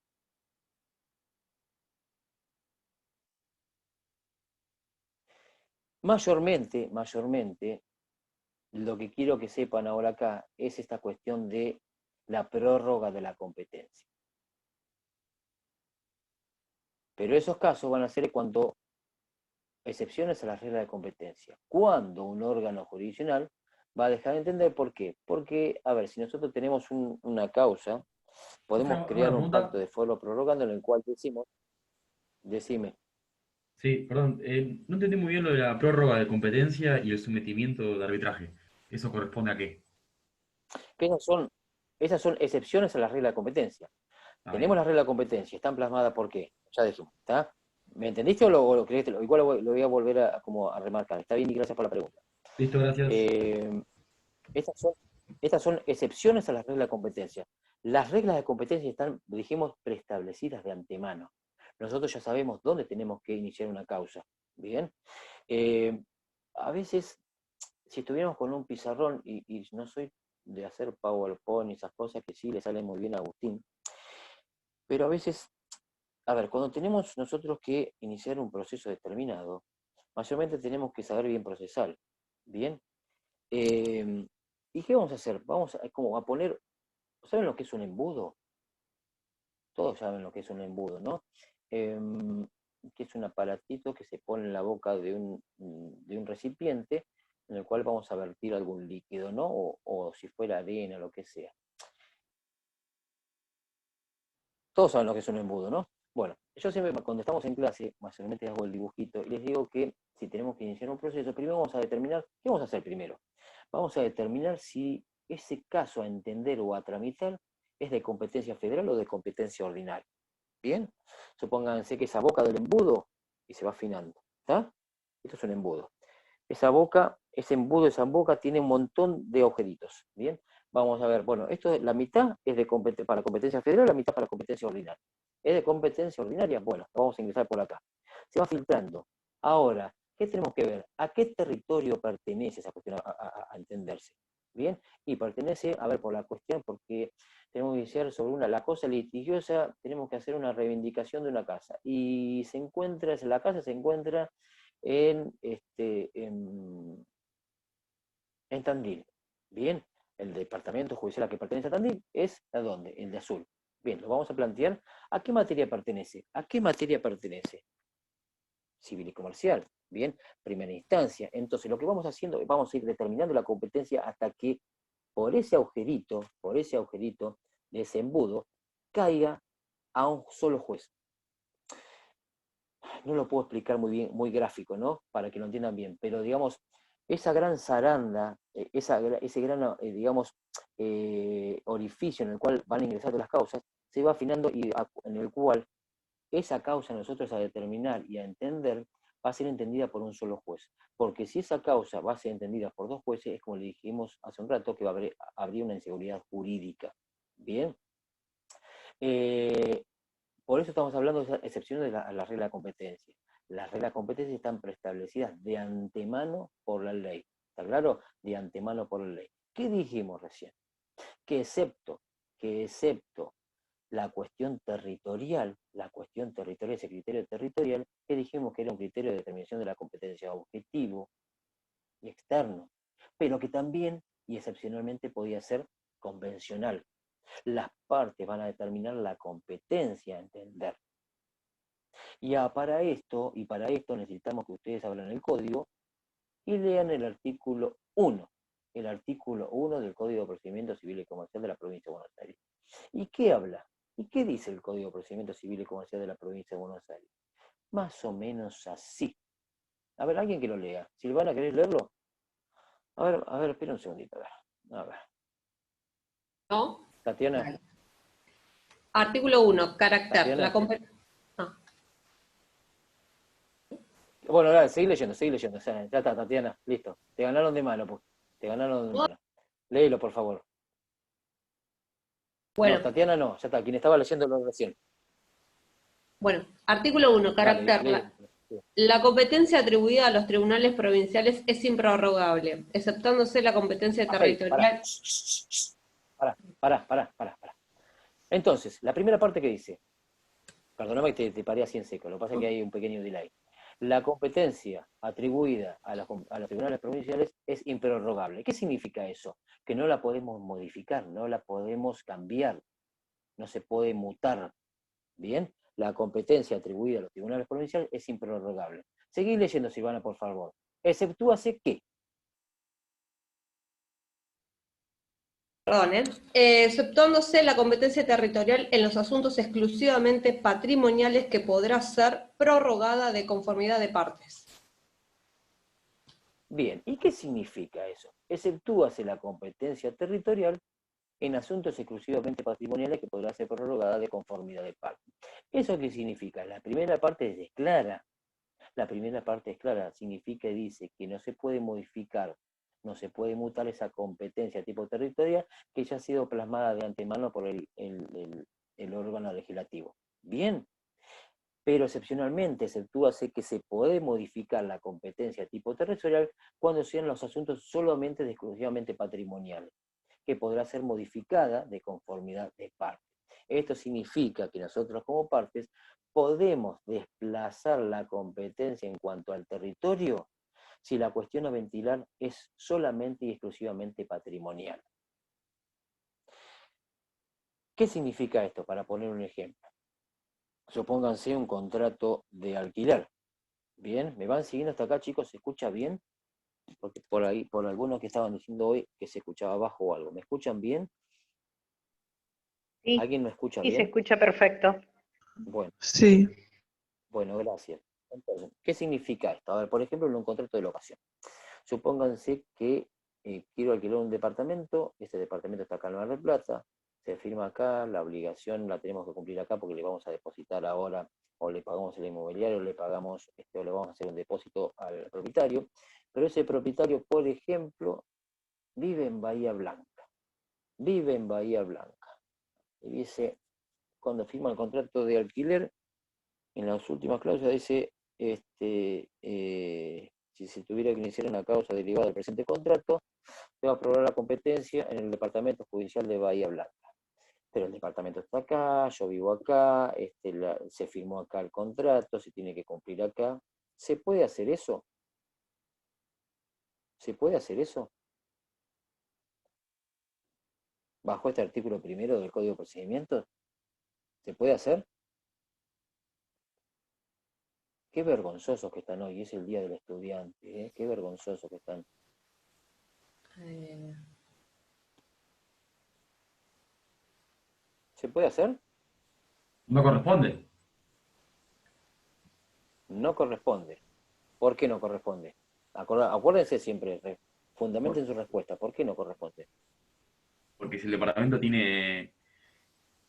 S1: Mayormente, lo que quiero que sepan ahora acá es esta cuestión de la prórroga de la competencia. Pero esos casos van a ser cuando excepciones a las reglas de competencia. Cuando un órgano jurisdiccional va a dejar de entender por qué. Porque, a ver, si nosotros tenemos una causa, podemos crear un pacto de foro prorrogando en el cual decime.
S9: Sí, perdón, no entendí muy bien lo de la prórroga de competencia y el sometimiento de arbitraje. ¿Eso corresponde a qué?
S1: Que esas son excepciones a las reglas de competencia. Tenemos las reglas de competencia, están plasmadas por qué, ya dijimos, ¿está? ¿Me entendiste o lo creíste? Igual lo voy a volver a remarcar. Está bien y gracias por la pregunta.
S9: Listo, gracias.
S1: Estas son excepciones a las reglas de competencia. Las reglas de competencia están, dijimos, preestablecidas de antemano. Nosotros ya sabemos dónde tenemos que iniciar una causa. ¿Bien? A veces, si estuviéramos con un pizarrón, y no soy de hacer PowerPoint y esas cosas que sí le salen muy bien a Agustín, pero a veces, a ver, cuando tenemos nosotros que iniciar un proceso determinado, mayormente tenemos que saber bien procesal. ¿Bien? ¿Y qué vamos a hacer? Vamos a poner, ¿saben lo que es un embudo? Todos saben lo que es un embudo, ¿no? Que es un aparatito que se pone en la boca de un recipiente en el cual vamos a vertir algún líquido, ¿no? O si fuera arena, lo que sea. Todos saben lo que es un embudo, ¿no? Bueno, yo siempre cuando estamos en clase, mayormente hago el dibujito y les digo que si tenemos que iniciar un proceso, primero vamos a determinar, ¿qué vamos a hacer primero? Vamos a determinar si ese caso a entender o a tramitar es de competencia federal o de competencia ordinaria. ¿Bien? Supónganse que esa boca del embudo y se va afinando, ¿está? Esto es un embudo. Esa boca, ese embudo, esa boca tiene un montón de agujeritos, ¿bien? Vamos a ver, bueno, la mitad es para competencia federal, la mitad para competencia ordinaria. ¿Es de competencia ordinaria? Bueno, vamos a ingresar por acá. Se va filtrando. Ahora, ¿qué tenemos que ver? ¿A qué territorio pertenece esa cuestión a entenderse? ¿Bien? Y pertenece, a ver, por la cuestión, porque tenemos que iniciar sobre la cosa litigiosa, tenemos que hacer una reivindicación de una casa. Y la casa se encuentra en Tandil. Bien, el departamento judicial a que pertenece a Tandil es ¿a dónde? El de Azul. Bien, lo vamos a plantear. ¿A qué materia pertenece? ¿A qué materia pertenece? Civil y comercial. Bien, primera instancia. Entonces, lo que vamos haciendo, vamos a ir determinando la competencia hasta que por ese agujerito de ese embudo, caiga a un solo juez. No lo puedo explicar muy bien, muy gráfico, ¿no? Para que lo entiendan bien, pero digamos, esa gran zaranda, ese gran, digamos, orificio en el cual van a ingresar las causas, se va afinando y en el cual esa causa nosotros a determinar y a entender va a ser entendida por un solo juez. Porque si esa causa va a ser entendida por dos jueces, es como le dijimos hace un rato, que habría una inseguridad jurídica. ¿Bien? Por eso estamos hablando de excepciones de la regla de competencia. Las reglas de competencia están preestablecidas de antemano por la ley. ¿Está claro? De antemano por la ley. ¿Qué dijimos recién? Que excepto la cuestión territorial, ese criterio territorial, que dijimos que era un criterio de determinación de la competencia objetivo y externo, pero que también y excepcionalmente podía ser convencional. Las partes van a determinar la competencia a entender. Y para esto necesitamos que ustedes abran el código y lean el artículo 1. El artículo 1 del Código de Procedimiento Civil y Comercial de la Provincia de Buenos Aires. ¿Y qué habla? ¿Y qué dice el Código de Procedimiento Civil y Comercial de la Provincia de Buenos Aires? Más o menos así. A ver, alguien que lo lea. Silvana, ¿querés leerlo? A ver, espera un segundito. A ver.
S5: ¿No?
S1: Tatiana.
S5: Vale. Artículo 1, carácter.
S1: Tatiana.
S5: La competencia.
S1: Bueno, dale, seguí leyendo. O sea, ya está, Tatiana, listo. Te ganaron de mano, pues. Te ganaron de mano. Léelo, por favor.
S5: Bueno.
S1: No, Tatiana no, ya está, quien estaba leyendo la recién.
S5: Bueno, artículo 1, carácter.
S1: Dale,
S5: la competencia atribuida a los tribunales provinciales es improrrogable, exceptándose la competencia territorial.
S1: Pará. Entonces, la primera parte que dice, perdóname que te paré así en seco, lo que pasa es que hay un pequeño delay. La competencia atribuida a los tribunales provinciales es improrrogable. ¿Qué significa eso? Que no la podemos modificar, no la podemos cambiar, no se puede mutar. ¿Bien? La competencia atribuida a los tribunales provinciales es improrrogable. Seguí leyendo, Silvana, por favor. Exceptúase qué.
S5: Perdón, exceptuándose la competencia territorial en los asuntos exclusivamente patrimoniales que podrá ser prorrogada de conformidad de partes.
S1: Bien, ¿y qué significa eso? Exceptúase la competencia territorial en asuntos exclusivamente patrimoniales que podrá ser prorrogada de conformidad de partes. ¿Eso qué significa? La primera parte es clara. La primera parte es clara, significa y dice que no se puede modificar, no se puede mutar esa competencia tipo territorial que ya ha sido plasmada de antemano por el órgano legislativo. Bien, pero excepcionalmente exceptúase que se puede modificar la competencia tipo territorial cuando sean los asuntos solamente de exclusivamente patrimoniales, que podrá ser modificada de conformidad de partes. Esto significa que nosotros como partes podemos desplazar la competencia en cuanto al territorio si la cuestión a ventilar es solamente y exclusivamente patrimonial. ¿Qué significa esto? Para poner un ejemplo. Supónganse un contrato de alquiler. ¿Bien? ¿Me van siguiendo hasta acá, chicos? ¿Se escucha bien? Porque por ahí, por algunos que estaban diciendo hoy que se escuchaba bajo o algo. ¿Me escuchan bien?
S3: Sí,
S1: ¿Alguien me escucha
S3: sí,
S1: bien?
S3: se escucha perfecto.
S1: Bueno.
S10: Sí.
S1: Bueno, gracias. Entonces, ¿qué significa esto? A ver, por ejemplo, en un contrato de locación. Supónganse que quiero alquilar un departamento, este departamento está acá en Mar del Plata, se firma acá, la obligación la tenemos que cumplir acá porque le vamos a depositar ahora, o le pagamos al inmobiliario, o le pagamos, o le vamos a hacer un depósito al propietario, pero ese propietario, por ejemplo, vive en Bahía Blanca, vive en Bahía Blanca, y dice, cuando firma el contrato de alquiler, en las últimas cláusulas dice, si se tuviera que iniciar una causa derivada del presente contrato, se va a aprobar la competencia en el Departamento Judicial de Bahía Blanca. Pero el departamento está acá, yo vivo acá, se firmó acá el contrato, se tiene que cumplir acá. ¿Se puede hacer eso? ¿Se puede hacer eso? Bajo este artículo primero del Código de Procedimientos, ¿se puede hacer? Qué vergonzosos que están hoy, es el Día del Estudiante, ¿eh? Qué vergonzosos que están. ¿Se puede hacer?
S9: No corresponde.
S1: No corresponde. ¿Por qué no corresponde? Acuérdense siempre, fundamenten su respuesta. ¿Por qué no corresponde?
S9: Porque si el departamento tiene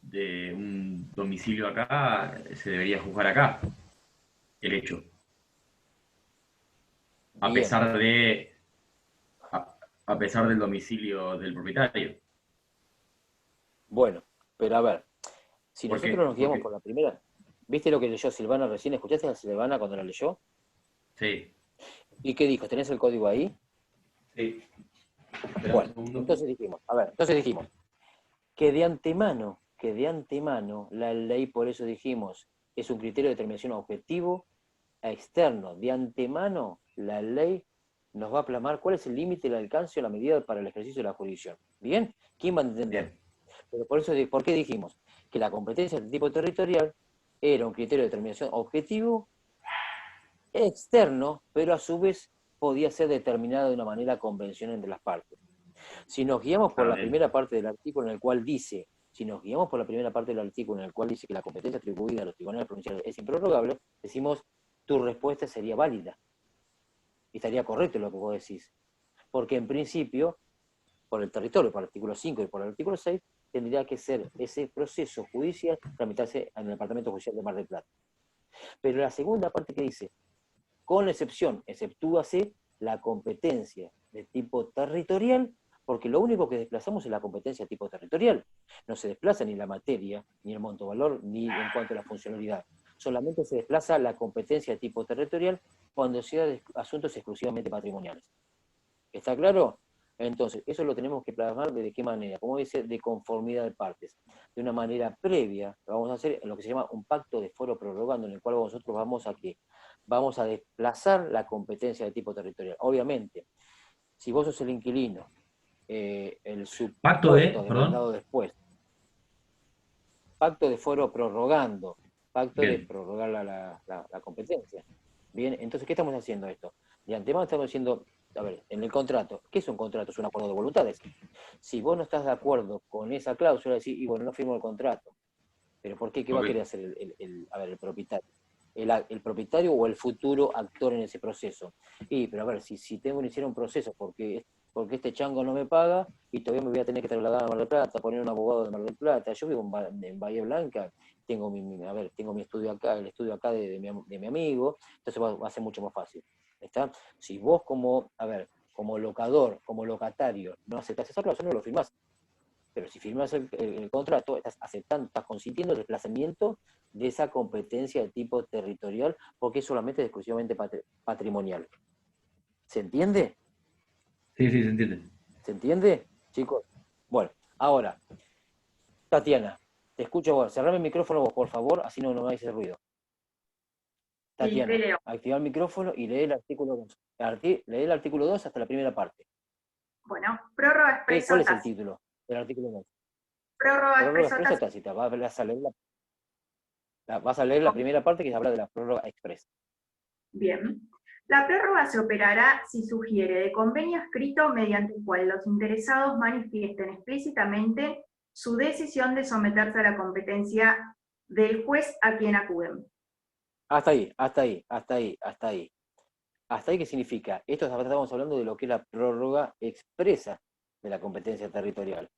S9: de un domicilio acá, se debería juzgar acá el hecho. A
S1: Bien.
S9: pesar de a pesar del domicilio del propietario.
S1: Bueno, pero a ver, si
S9: ¿Por
S1: nosotros
S9: qué?
S1: nos guiamos
S9: Porque-
S1: por la primera, ¿viste lo que leyó Silvana recién? ¿Escuchaste a Silvana cuando la leyó?
S9: Sí,
S1: ¿Y qué dijo? ¿Tenés el código ahí?
S9: sí. Espera un
S1: Bueno,
S9: segundo.
S1: entonces dijimos que de antemano, la ley, por eso dijimos, es un criterio de determinación objetivo a externo. De antemano, la ley nos va a plasmar cuál es el límite, el alcance o la medida para el ejercicio de la jurisdicción. ¿Bien? ¿Quién va a entender?
S9: Bien.
S1: Pero ¿por qué dijimos? Que la competencia de tipo territorial era un criterio de determinación objetivo externo, pero a su vez podía ser determinado de una manera convencional entre las partes. Si nos guiamos por la
S9: Bien.
S1: primera parte del artículo en el cual dice, que la competencia atribuida a los tribunales provinciales es improrrogable, decimos, tu respuesta sería válida. Y estaría correcto lo que vos decís. Porque en principio, por el territorio, por el artículo 5 y por el artículo 6, tendría que ser ese proceso judicial tramitarse en el Departamento Judicial de Mar del Plata. Pero la segunda parte que dice, con excepción, exceptúase la competencia de tipo territorial, porque lo único que desplazamos es la competencia de tipo territorial. No se desplaza ni la materia, ni el monto valor, ni en cuanto a la funcionalidad. Solamente se desplaza la competencia de tipo territorial cuando sea de asuntos exclusivamente patrimoniales. ¿Está claro? Entonces, eso lo tenemos que plasmar de qué manera, como dice, de conformidad de partes. De una manera previa, lo vamos a hacer en lo que se llama un pacto de foro prorrogando, en el cual nosotros vamos a desplazar la competencia de tipo territorial. Obviamente, si vos sos el inquilino, el
S9: Pacto de,
S1: supuesto demandado después, pacto de foro prorrogando, pacto de
S9: Bien.
S1: prorrogar la competencia. Bien, entonces, ¿qué estamos haciendo esto? De antemano estamos diciendo, a ver, en el contrato, ¿qué es un contrato? Es un acuerdo de voluntades. Si vos no estás de acuerdo con esa cláusula, decís, y bueno, no firmo el contrato. ¿Pero por qué? ¿Qué va a querer hacer el propietario? El propietario o el futuro actor en ese proceso. Pero a ver, si tengo que iniciar un proceso porque este chango no me paga y todavía me voy a tener que trasladar a Mar del Plata, poner un abogado de Mar del Plata. Yo vivo en Bahía Blanca, tengo mi estudio acá, el estudio acá de mi amigo, entonces va a ser mucho más fácil. ¿Está? Si vos como locador, como locatario, no aceptás esa cláusula, no lo firmás. Pero si firmas el contrato, estás aceptando, estás consintiendo el desplazamiento de esa competencia de tipo territorial, porque es solamente exclusivamente patrimonial. ¿Se entiende?
S9: Sí, se entiende.
S1: ¿Se entiende, chicos? Bueno, ahora, Tatiana, te escucho vos. Cerrame el micrófono vos, por favor, así no me hagáis ese ruido. Tatiana,
S10: sí,
S1: activa el micrófono y lee el artículo 2. Lee el artículo 2 hasta la primera parte.
S10: Bueno, prórroga expresa.
S1: ¿Cuál es el título del artículo 2?
S10: Prórroga
S1: expresa tácita. Vas a leer la primera parte que habla de la prórroga expresa.
S10: Bien. La prórroga se operará si sugiere de convenio escrito mediante el cual los interesados manifiesten explícitamente su decisión de someterse a la competencia del juez a quien acuden.
S1: Hasta ahí. ¿Hasta ahí qué significa? Esto estamos hablando de lo que es la prórroga expresa de la competencia territorial.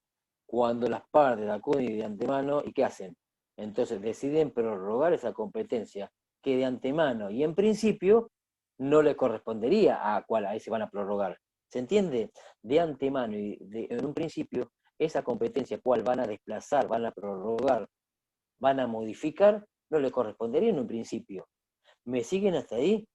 S1: Cuando las partes acuden de antemano, ¿y qué hacen? Entonces deciden prorrogar esa competencia que de antemano y en principio no le correspondería a cuál ahí se van a prorrogar. ¿Se entiende? De antemano y en un principio, esa competencia cuál van a desplazar, van a prorrogar, van a modificar, no le correspondería en un principio. ¿Me siguen hasta ahí?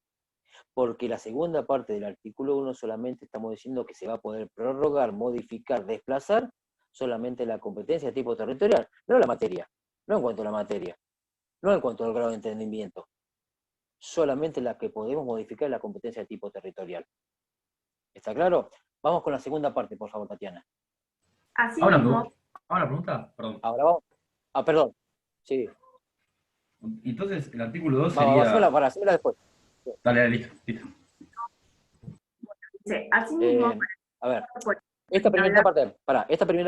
S1: Porque la segunda parte del artículo 1 solamente estamos diciendo que se va a poder prorrogar, modificar, desplazar solamente la competencia de tipo territorial, no la materia, no en cuanto a la materia, no en cuanto al grado de entendimiento, solamente la que podemos modificar es la competencia de tipo territorial. ¿Está claro? Vamos con la segunda parte, por favor, Tatiana.
S10: Así mismo.
S9: ¿Ahora pregunta? Perdón.
S1: Ahora vamos. Perdón. Sí.
S9: Entonces, el artículo 2 sería...
S1: Hacémela después.
S9: Dale, listo.
S10: Dice, así mismo...
S1: A ver. Esta primera parte, esperame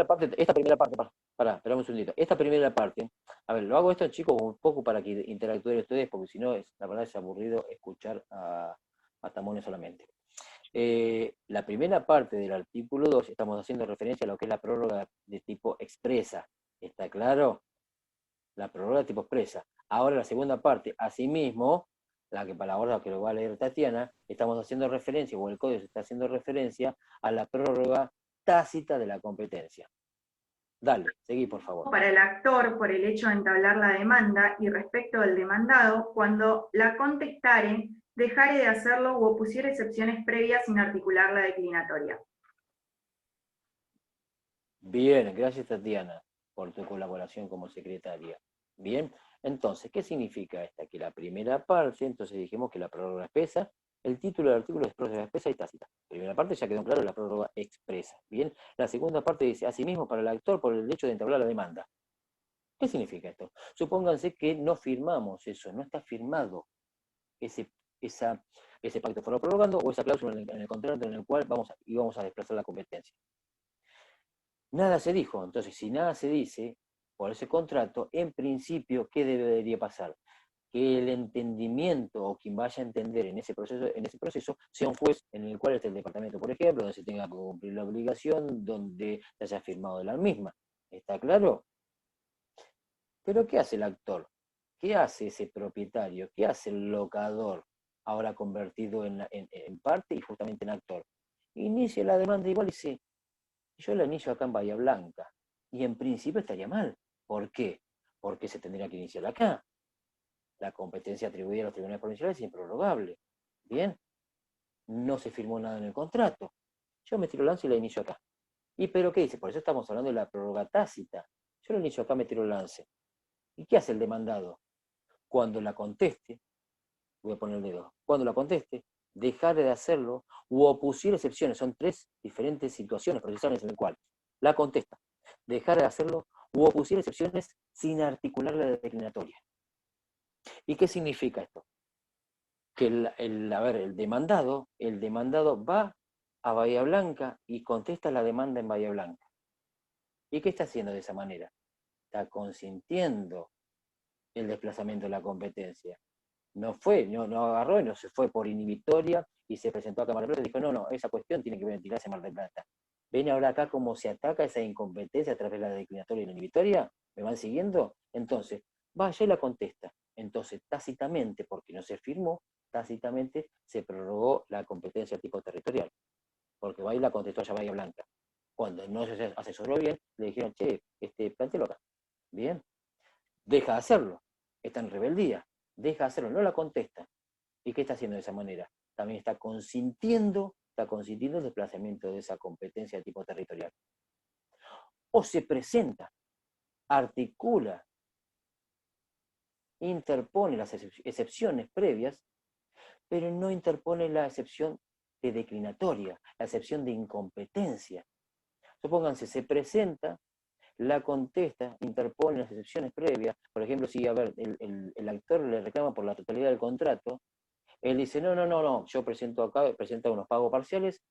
S1: un segundito. Esta primera parte, a ver, lo hago esto, chicos, un poco para que interactúen ustedes, porque si no, la verdad es aburrido escuchar a Tamones solamente. La primera parte del artículo 2, estamos haciendo referencia a lo que es la prórroga de tipo expresa. ¿Está claro? La prórroga de tipo expresa. Ahora la segunda parte, asimismo, la que para ahora que lo va a leer Tatiana, estamos haciendo referencia, o el código se está haciendo referencia a la prórroga tácita de la competencia. Dale, seguí por favor.
S10: Para el actor, por el hecho de entablar la demanda, y respecto del demandado, cuando la contestare, dejare de hacerlo u opusiera excepciones previas sin articular la declinatoria.
S1: Bien, gracias Tatiana por tu colaboración como secretaria. Bien, entonces, ¿qué significa esta? Que la primera parte, entonces dijimos que la prórroga expresa, el título del artículo es prórroga expresa y tácita. La primera parte ya quedó claro, la prórroga expresa. Bien, la segunda parte dice, asimismo para el actor por el hecho de entablar la demanda. ¿Qué significa esto? Supónganse que no firmamos eso, no está firmado ese pacto foro prorrogando o esa cláusula en el contrato en el cual íbamos a desplazar la competencia. Nada se dijo, entonces si nada se dice por ese contrato, en principio, ¿qué debería pasar? Que el entendimiento o quien vaya a entender en ese proceso sea un juez en el cual esté el departamento, por ejemplo, donde se tenga que cumplir la obligación, donde se haya firmado de la misma. ¿Está claro? Pero ¿qué hace el actor? ¿Qué hace ese propietario? ¿Qué hace el locador, ahora convertido en parte y justamente en actor? Inicia la demanda igual y dice, yo la inicio acá en Bahía Blanca, y en principio estaría mal. ¿Por qué? Porque se tendría que iniciar acá. La competencia atribuida a los tribunales provinciales es improrrogable. Bien, no se firmó nada en el contrato. Yo me tiro lance y la inicio acá. ¿Y pero qué dice? Por eso estamos hablando de la prórroga tácita. Yo lo inicio acá, me tiro lance. ¿Y qué hace el demandado? Cuando la conteste, voy a poner el dedo, cuando la conteste, dejar de hacerlo u opusiera excepciones. Son tres diferentes situaciones procesales en las cuales la contesta, dejar de hacerlo u opusiera excepciones sin articular la declinatoria. ¿Y qué significa esto? que el demandado va a Bahía Blanca y contesta la demanda en Bahía Blanca. ¿Y qué está haciendo de esa manera? Está consintiendo el desplazamiento de la competencia. No agarró y no se fue por inhibitoria y se presentó acá a Mar del Plata y dijo, no, esa cuestión tiene que ventilarse en Mar del Plata. ¿Ven ahora acá cómo se ataca esa incompetencia a través de la declinatoria y la inhibitoria? ¿Me van siguiendo? Entonces, vaya y la contesta. Entonces, tácitamente, porque no se firmó, tácitamente se prorrogó la competencia tipo territorial. Porque va y la contestó allá Bahía Blanca. Cuando no se asesoró bien, le dijeron, che, plantéalo acá. Bien. Deja de hacerlo. Está en rebeldía. Deja de hacerlo, no la contesta. ¿Y qué está haciendo de esa manera? También está consintiendo el desplazamiento de esa competencia de tipo territorial. O se presenta, articula, interpone las excepciones previas, pero no interpone la excepción de declinatoria, la excepción de incompetencia. Supónganse, se presenta, la contesta, interpone las excepciones previas. Por ejemplo, si el actor le reclama por la totalidad del contrato, él dice, no, yo presento acá, presenta unos pagos parciales,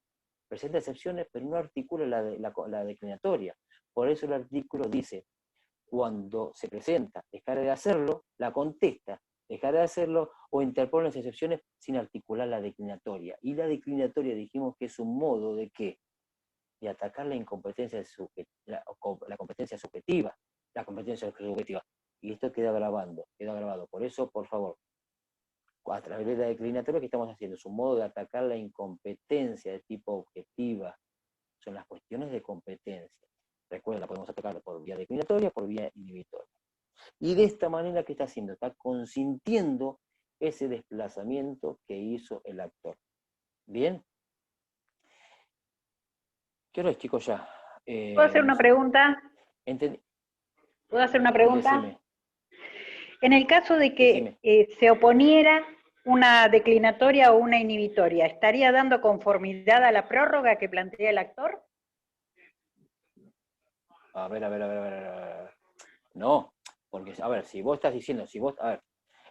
S1: presenta excepciones, pero no articula la declinatoria. Por eso el artículo dice, cuando se presenta, dejar de hacerlo, la contesta, dejar de hacerlo, o interpone las excepciones sin articular la declinatoria. Y la declinatoria dijimos que es un modo de ¿qué? De atacar la incompetencia la competencia subjetiva, la competencia subjetiva. Y esto queda grabado. Por eso, por favor, a través de la declinatoria que estamos haciendo, es un modo de atacar la incompetencia de tipo objetiva. Son las cuestiones de competencia. Recuerden, la podemos atacar por vía declinatoria, por vía inhibitoria. Y de esta manera, ¿qué está haciendo? Está consintiendo ese desplazamiento que hizo el actor. ¿Bien? ¿Qué hora es, chicos, ya?
S3: ¿Puedo hacer una pregunta? ¿Puedo hacer una pregunta?
S1: Decime.
S3: En el caso de que se oponiera una declinatoria o una inhibitoria, ¿estaría dando conformidad a la prórroga que plantea el actor?
S1: A ver. No, porque, a ver, si vos estás diciendo,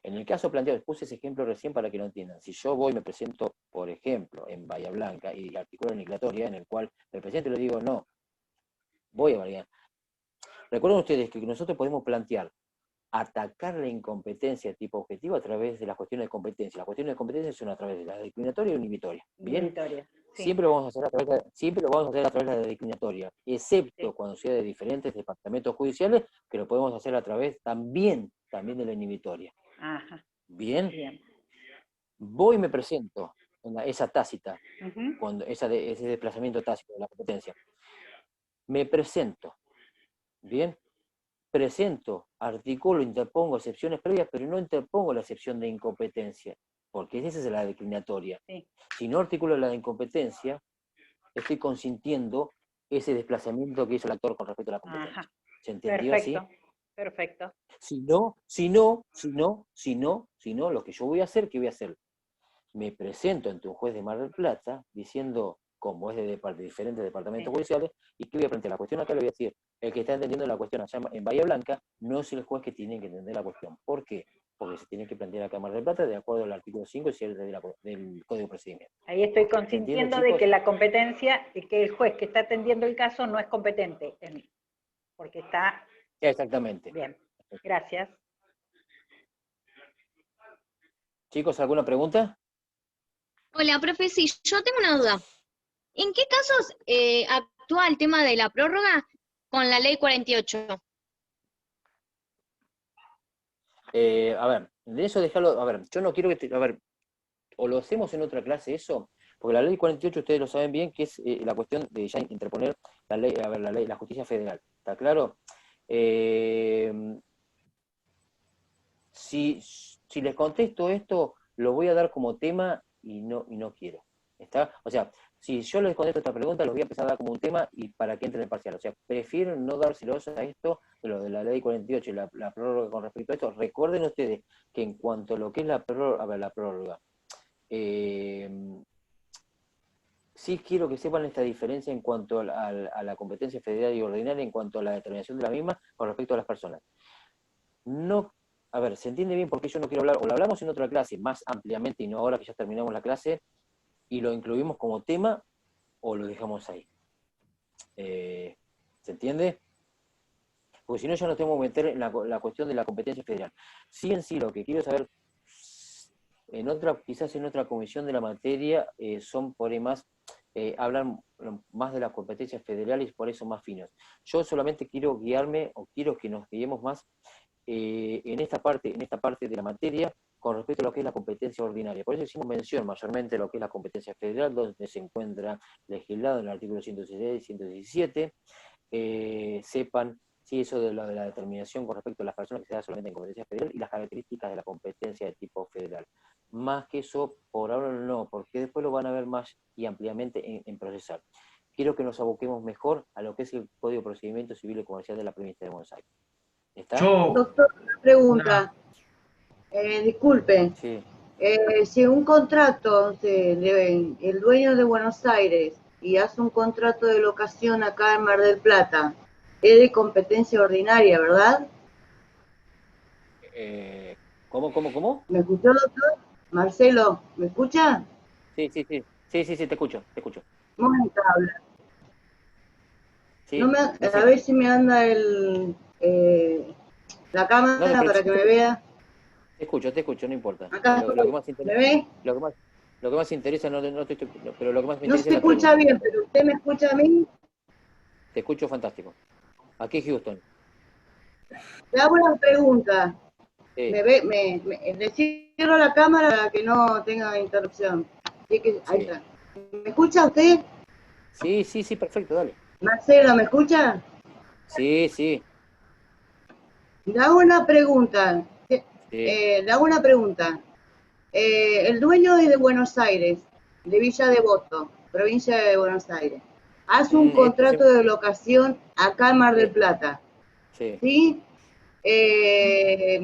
S1: en el caso planteado, puse ese ejemplo recién para que lo entiendan. Si yo voy y me presento, por ejemplo, en Bahía Blanca y articulo una declinatoria en el cual me presento y le digo, no, voy a Bahía. Recuerden ustedes que nosotros podemos plantear atacar la incompetencia de tipo objetivo a través de las cuestiones de competencia. Las cuestiones de competencia son a través de la declinatoria y inhibitoria. ¿Bien?
S3: Inhibitoria, sí.
S1: Siempre lo vamos a hacer a través de la declinatoria, excepto cuando sea de diferentes departamentos judiciales, que lo podemos hacer a través también de la inhibitoria.
S3: Ajá.
S1: ¿Bien?
S3: Bien.
S1: Voy y me presento en esa tácita,
S3: Uh-huh.
S1: ese desplazamiento tácito de la competencia. Me presento. ¿Bien? Presento, articulo, interpongo excepciones previas, pero no interpongo la excepción de incompetencia, porque esa es la declinatoria.
S3: Sí.
S1: Si no articulo la de incompetencia, estoy consintiendo ese desplazamiento que hizo el actor con respecto a la competencia.
S3: Ajá.
S1: ¿Se entendió así?
S3: Perfecto.
S1: Si no, lo que yo voy a hacer, ¿qué voy a hacer? Me presento ante un juez de Mar del Plata diciendo, como es de diferentes departamentos judiciales, y que voy a plantear la cuestión acá, le voy a decir, el que está entendiendo la cuestión allá en Bahía Blanca no es el juez que tiene que entender la cuestión. ¿Por qué? Porque se tiene que plantear acá en Mar del Plata de acuerdo al artículo 5 y 7 del Código de Procedimiento.
S3: Ahí estoy consintiendo de que la competencia, que el juez que está atendiendo el caso no es competente, porque está...
S1: Exactamente.
S3: Bien, gracias.
S1: Chicos, ¿alguna pregunta?
S7: Hola, profe, sí, yo tengo una duda. ¿En qué casos actúa el tema de la prórroga con la ley 48?
S1: A ver, de eso dejarlo, a ver, yo no quiero que, a ver, o lo hacemos en otra clase eso, porque la ley 48 ustedes lo saben bien, que es la cuestión de ya interponer la ley, a ver, la justicia federal, ¿está claro? Si les contesto esto, lo voy a dar como tema y no quiero, ¿está? O sea, si yo les contesto esta pregunta, los voy a empezar a dar como un tema y para que entre en el parcial. O sea, prefiero no dárselos a esto, de lo de la ley 48 y la prórroga con respecto a esto. Recuerden ustedes que en cuanto a lo que es la prórroga, sí quiero que sepan esta diferencia en cuanto a la competencia federal y ordinaria, en cuanto a la determinación de la misma con respecto a las personas. No, a ver, ¿se entiende bien por qué yo no quiero hablar? O lo hablamos en otra clase más ampliamente y no ahora que ya terminamos la clase y lo incluimos como tema o lo dejamos ahí. ¿Se entiende? Porque si no ya nos tenemos que meter en la cuestión de la competencia federal. Sí en sí lo que quiero saber, quizás en otra comisión de la materia son por ahí más, hablan más de las competencias federales y por eso más finos. Yo solamente quiero guiarme, o quiero que nos guiemos más en esta parte de la materia con respecto a lo que es la competencia ordinaria. Por eso hicimos mención mayormente de lo que es la competencia federal, donde se encuentra legislado en el artículo 116 y 117. Sepan si eso de la determinación con respecto a las personas que se da solamente en competencia federal y las características de la competencia de tipo federal. Más que eso, por ahora no, porque después lo van a ver más y ampliamente en procesar. Quiero que nos aboquemos mejor a lo que es el Código de Procedimiento Civil y Comercial de la Provincia de Buenos Aires. ¿Está?
S4: Doctor, una pregunta. Disculpe.
S1: Sí.
S4: Si un contrato, el dueño de Buenos Aires y hace un contrato de locación acá en Mar del Plata, es de competencia ordinaria, ¿verdad?
S1: ¿Cómo?
S4: ¿Me escuchó, doctor? Marcelo, ¿me escucha?
S1: Sí, te escucho.
S4: Muy habla.
S1: Sí,
S4: No a ver si me anda la cámara para que me vea.
S1: Te escucho, no importa.
S4: Acá
S1: Lo que más interesa,
S4: ¿me ve?
S1: lo que más interesa, pero lo que más me
S4: No
S1: interesa
S4: se
S1: es la
S4: escucha
S1: pregunta.
S4: bien, pero usted me escucha a mí.
S1: Te escucho fantástico. Aquí Houston.
S4: Le hago una pregunta.
S1: Sí.
S4: Le cierro la cámara para que no tenga interrupción. Ahí está. ¿Me escucha usted?
S1: Sí, perfecto, dale.
S4: Marcelo, ¿me escucha?
S1: Sí.
S4: Le hago una pregunta. El dueño es de Buenos Aires, de Villa Devoto, provincia de Buenos Aires. Hace un contrato de locación acá en Mar del Plata. ¿Sí? Es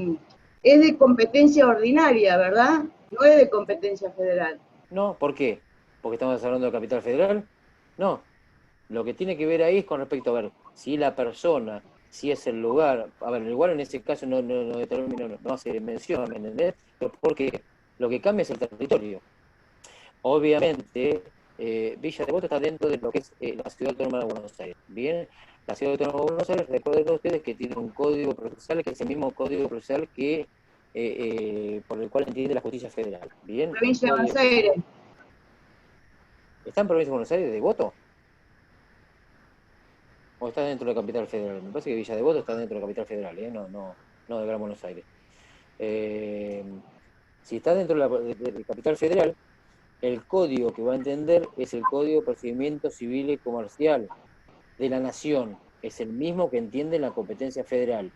S4: de competencia ordinaria, ¿verdad? No es de competencia federal.
S1: No, ¿por qué? ¿Porque estamos hablando de Capital Federal? No. Lo que tiene que ver ahí es con respecto a ver si la persona, si es el lugar, a ver, igual en ese caso no hace mención, ¿me entendés? Porque lo que cambia es el territorio. Obviamente, Villa Devoto está dentro de lo que es la Ciudad Autónoma de Buenos Aires. Bien, la Ciudad Autónoma de Buenos Aires, recuerden ustedes que tiene un código procesal que es el mismo código procesal que por el cual entiende la justicia federal. Bien,
S4: provincia de Buenos Aires.
S1: ¿Está en provincia de Buenos Aires, Devoto? ¿O está dentro de la Capital Federal? Me parece que Villa Devoto está dentro de la Capital Federal, no de Gran Buenos Aires. Si está dentro de la Capital Federal, el código que va a entender es el Código de Procedimiento Civil y Comercial de la Nación. Es el mismo que entiende la competencia federal.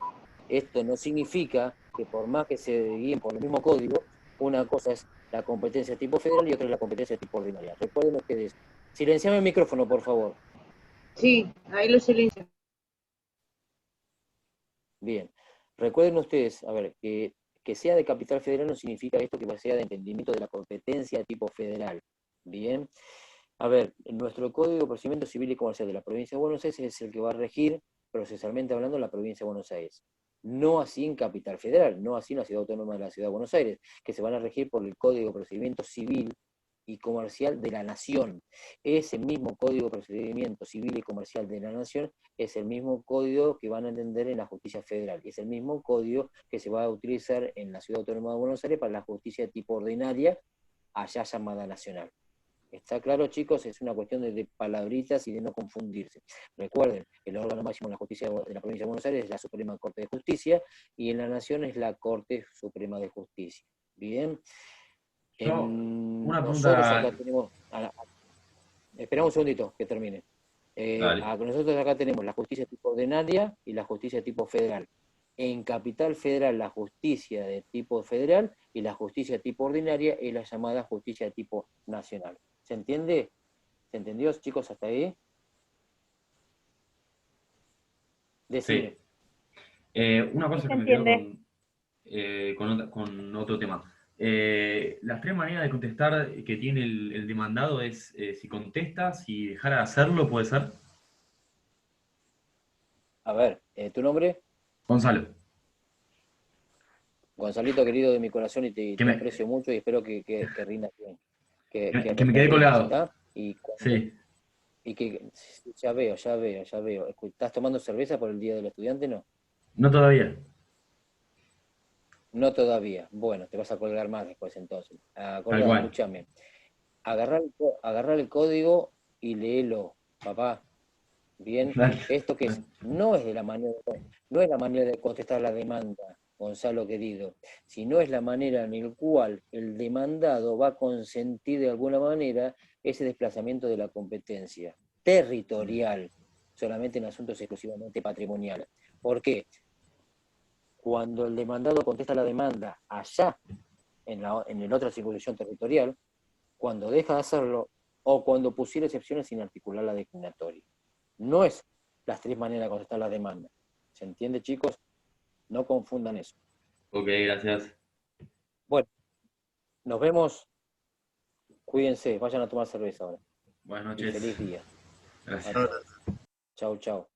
S1: Esto no significa que por más que se guíen por el mismo código, una cosa es la competencia de tipo federal y otra es la competencia de tipo ordinaria. Recuerden ustedes. Silenciame el micrófono, por favor.
S4: Sí, ahí lo silencio.
S1: Bien. Recuerden ustedes, a ver, que sea de capital federal no significa esto que sea de entendimiento de la competencia tipo federal. Bien. A ver, nuestro Código de Procedimiento Civil y Comercial de la Provincia de Buenos Aires es el que va a regir, procesalmente hablando, la Provincia de Buenos Aires. No así en Capital Federal, no así en la Ciudad Autónoma de la Ciudad de Buenos Aires, que se van a regir por el Código de Procedimiento Civil y Comercial de la Nación. Ese mismo Código de Procedimiento Civil y Comercial de la Nación es el mismo código que van a entender en la justicia federal. Es el mismo código que se va a utilizar en la Ciudad Autónoma de Buenos Aires para la justicia de tipo ordinaria, allá llamada nacional. ¿Está claro, chicos? Es una cuestión de palabritas y de no confundirse. Recuerden, el órgano máximo de la justicia de la Provincia de Buenos Aires es la Suprema Corte de Justicia y en la Nación es la Corte Suprema de Justicia. ¿Bien?
S9: Una
S1: Nosotros
S9: pregunta.
S1: acá tenemos... Esperamos un segundito que termine. Nosotros acá tenemos la justicia de tipo ordinaria y la justicia de tipo federal. En Capital Federal, la justicia de tipo federal y la justicia de tipo ordinaria es la llamada justicia de tipo nacional. ¿Se entiende? ¿Se entendió, chicos, hasta ahí? Decime.
S9: Sí. Una cosa que me quedo con otro tema. Las tres maneras de contestar que tiene el demandado es si contesta, si dejara de hacerlo, ¿puede ser?
S1: A ver, ¿tu nombre?
S9: Gonzalo.
S1: Gonzalito, querido de mi corazón, y te aprecio mucho y espero que rindas bien.
S9: Que me quedé colgado.
S1: Sí. Y que ya veo. ¿Estás tomando cerveza por el Día del Estudiante, no?
S9: No todavía.
S1: No todavía. Bueno, te vas a colgar más después entonces. Escúchame. Agarrar el código y léelo, papá. Bien, esto que es, no es la manera de contestar la demanda, Gonzalo querido, sino es la manera en la cual el demandado va a consentir de alguna manera ese desplazamiento de la competencia territorial, solamente en asuntos exclusivamente patrimoniales. ¿Por qué? Cuando el demandado contesta la demanda allá, en la otra circunscripción territorial, cuando deja de hacerlo, o cuando pusiera excepciones sin articular la declinatoria. No es las 3 maneras de contestar la demanda. ¿Se entiende, chicos? No confundan eso.
S9: Ok, gracias.
S1: Bueno, nos vemos. Cuídense, vayan a tomar cerveza ahora.
S9: Buenas noches.
S1: Y feliz día.
S9: Gracias.
S1: Chau.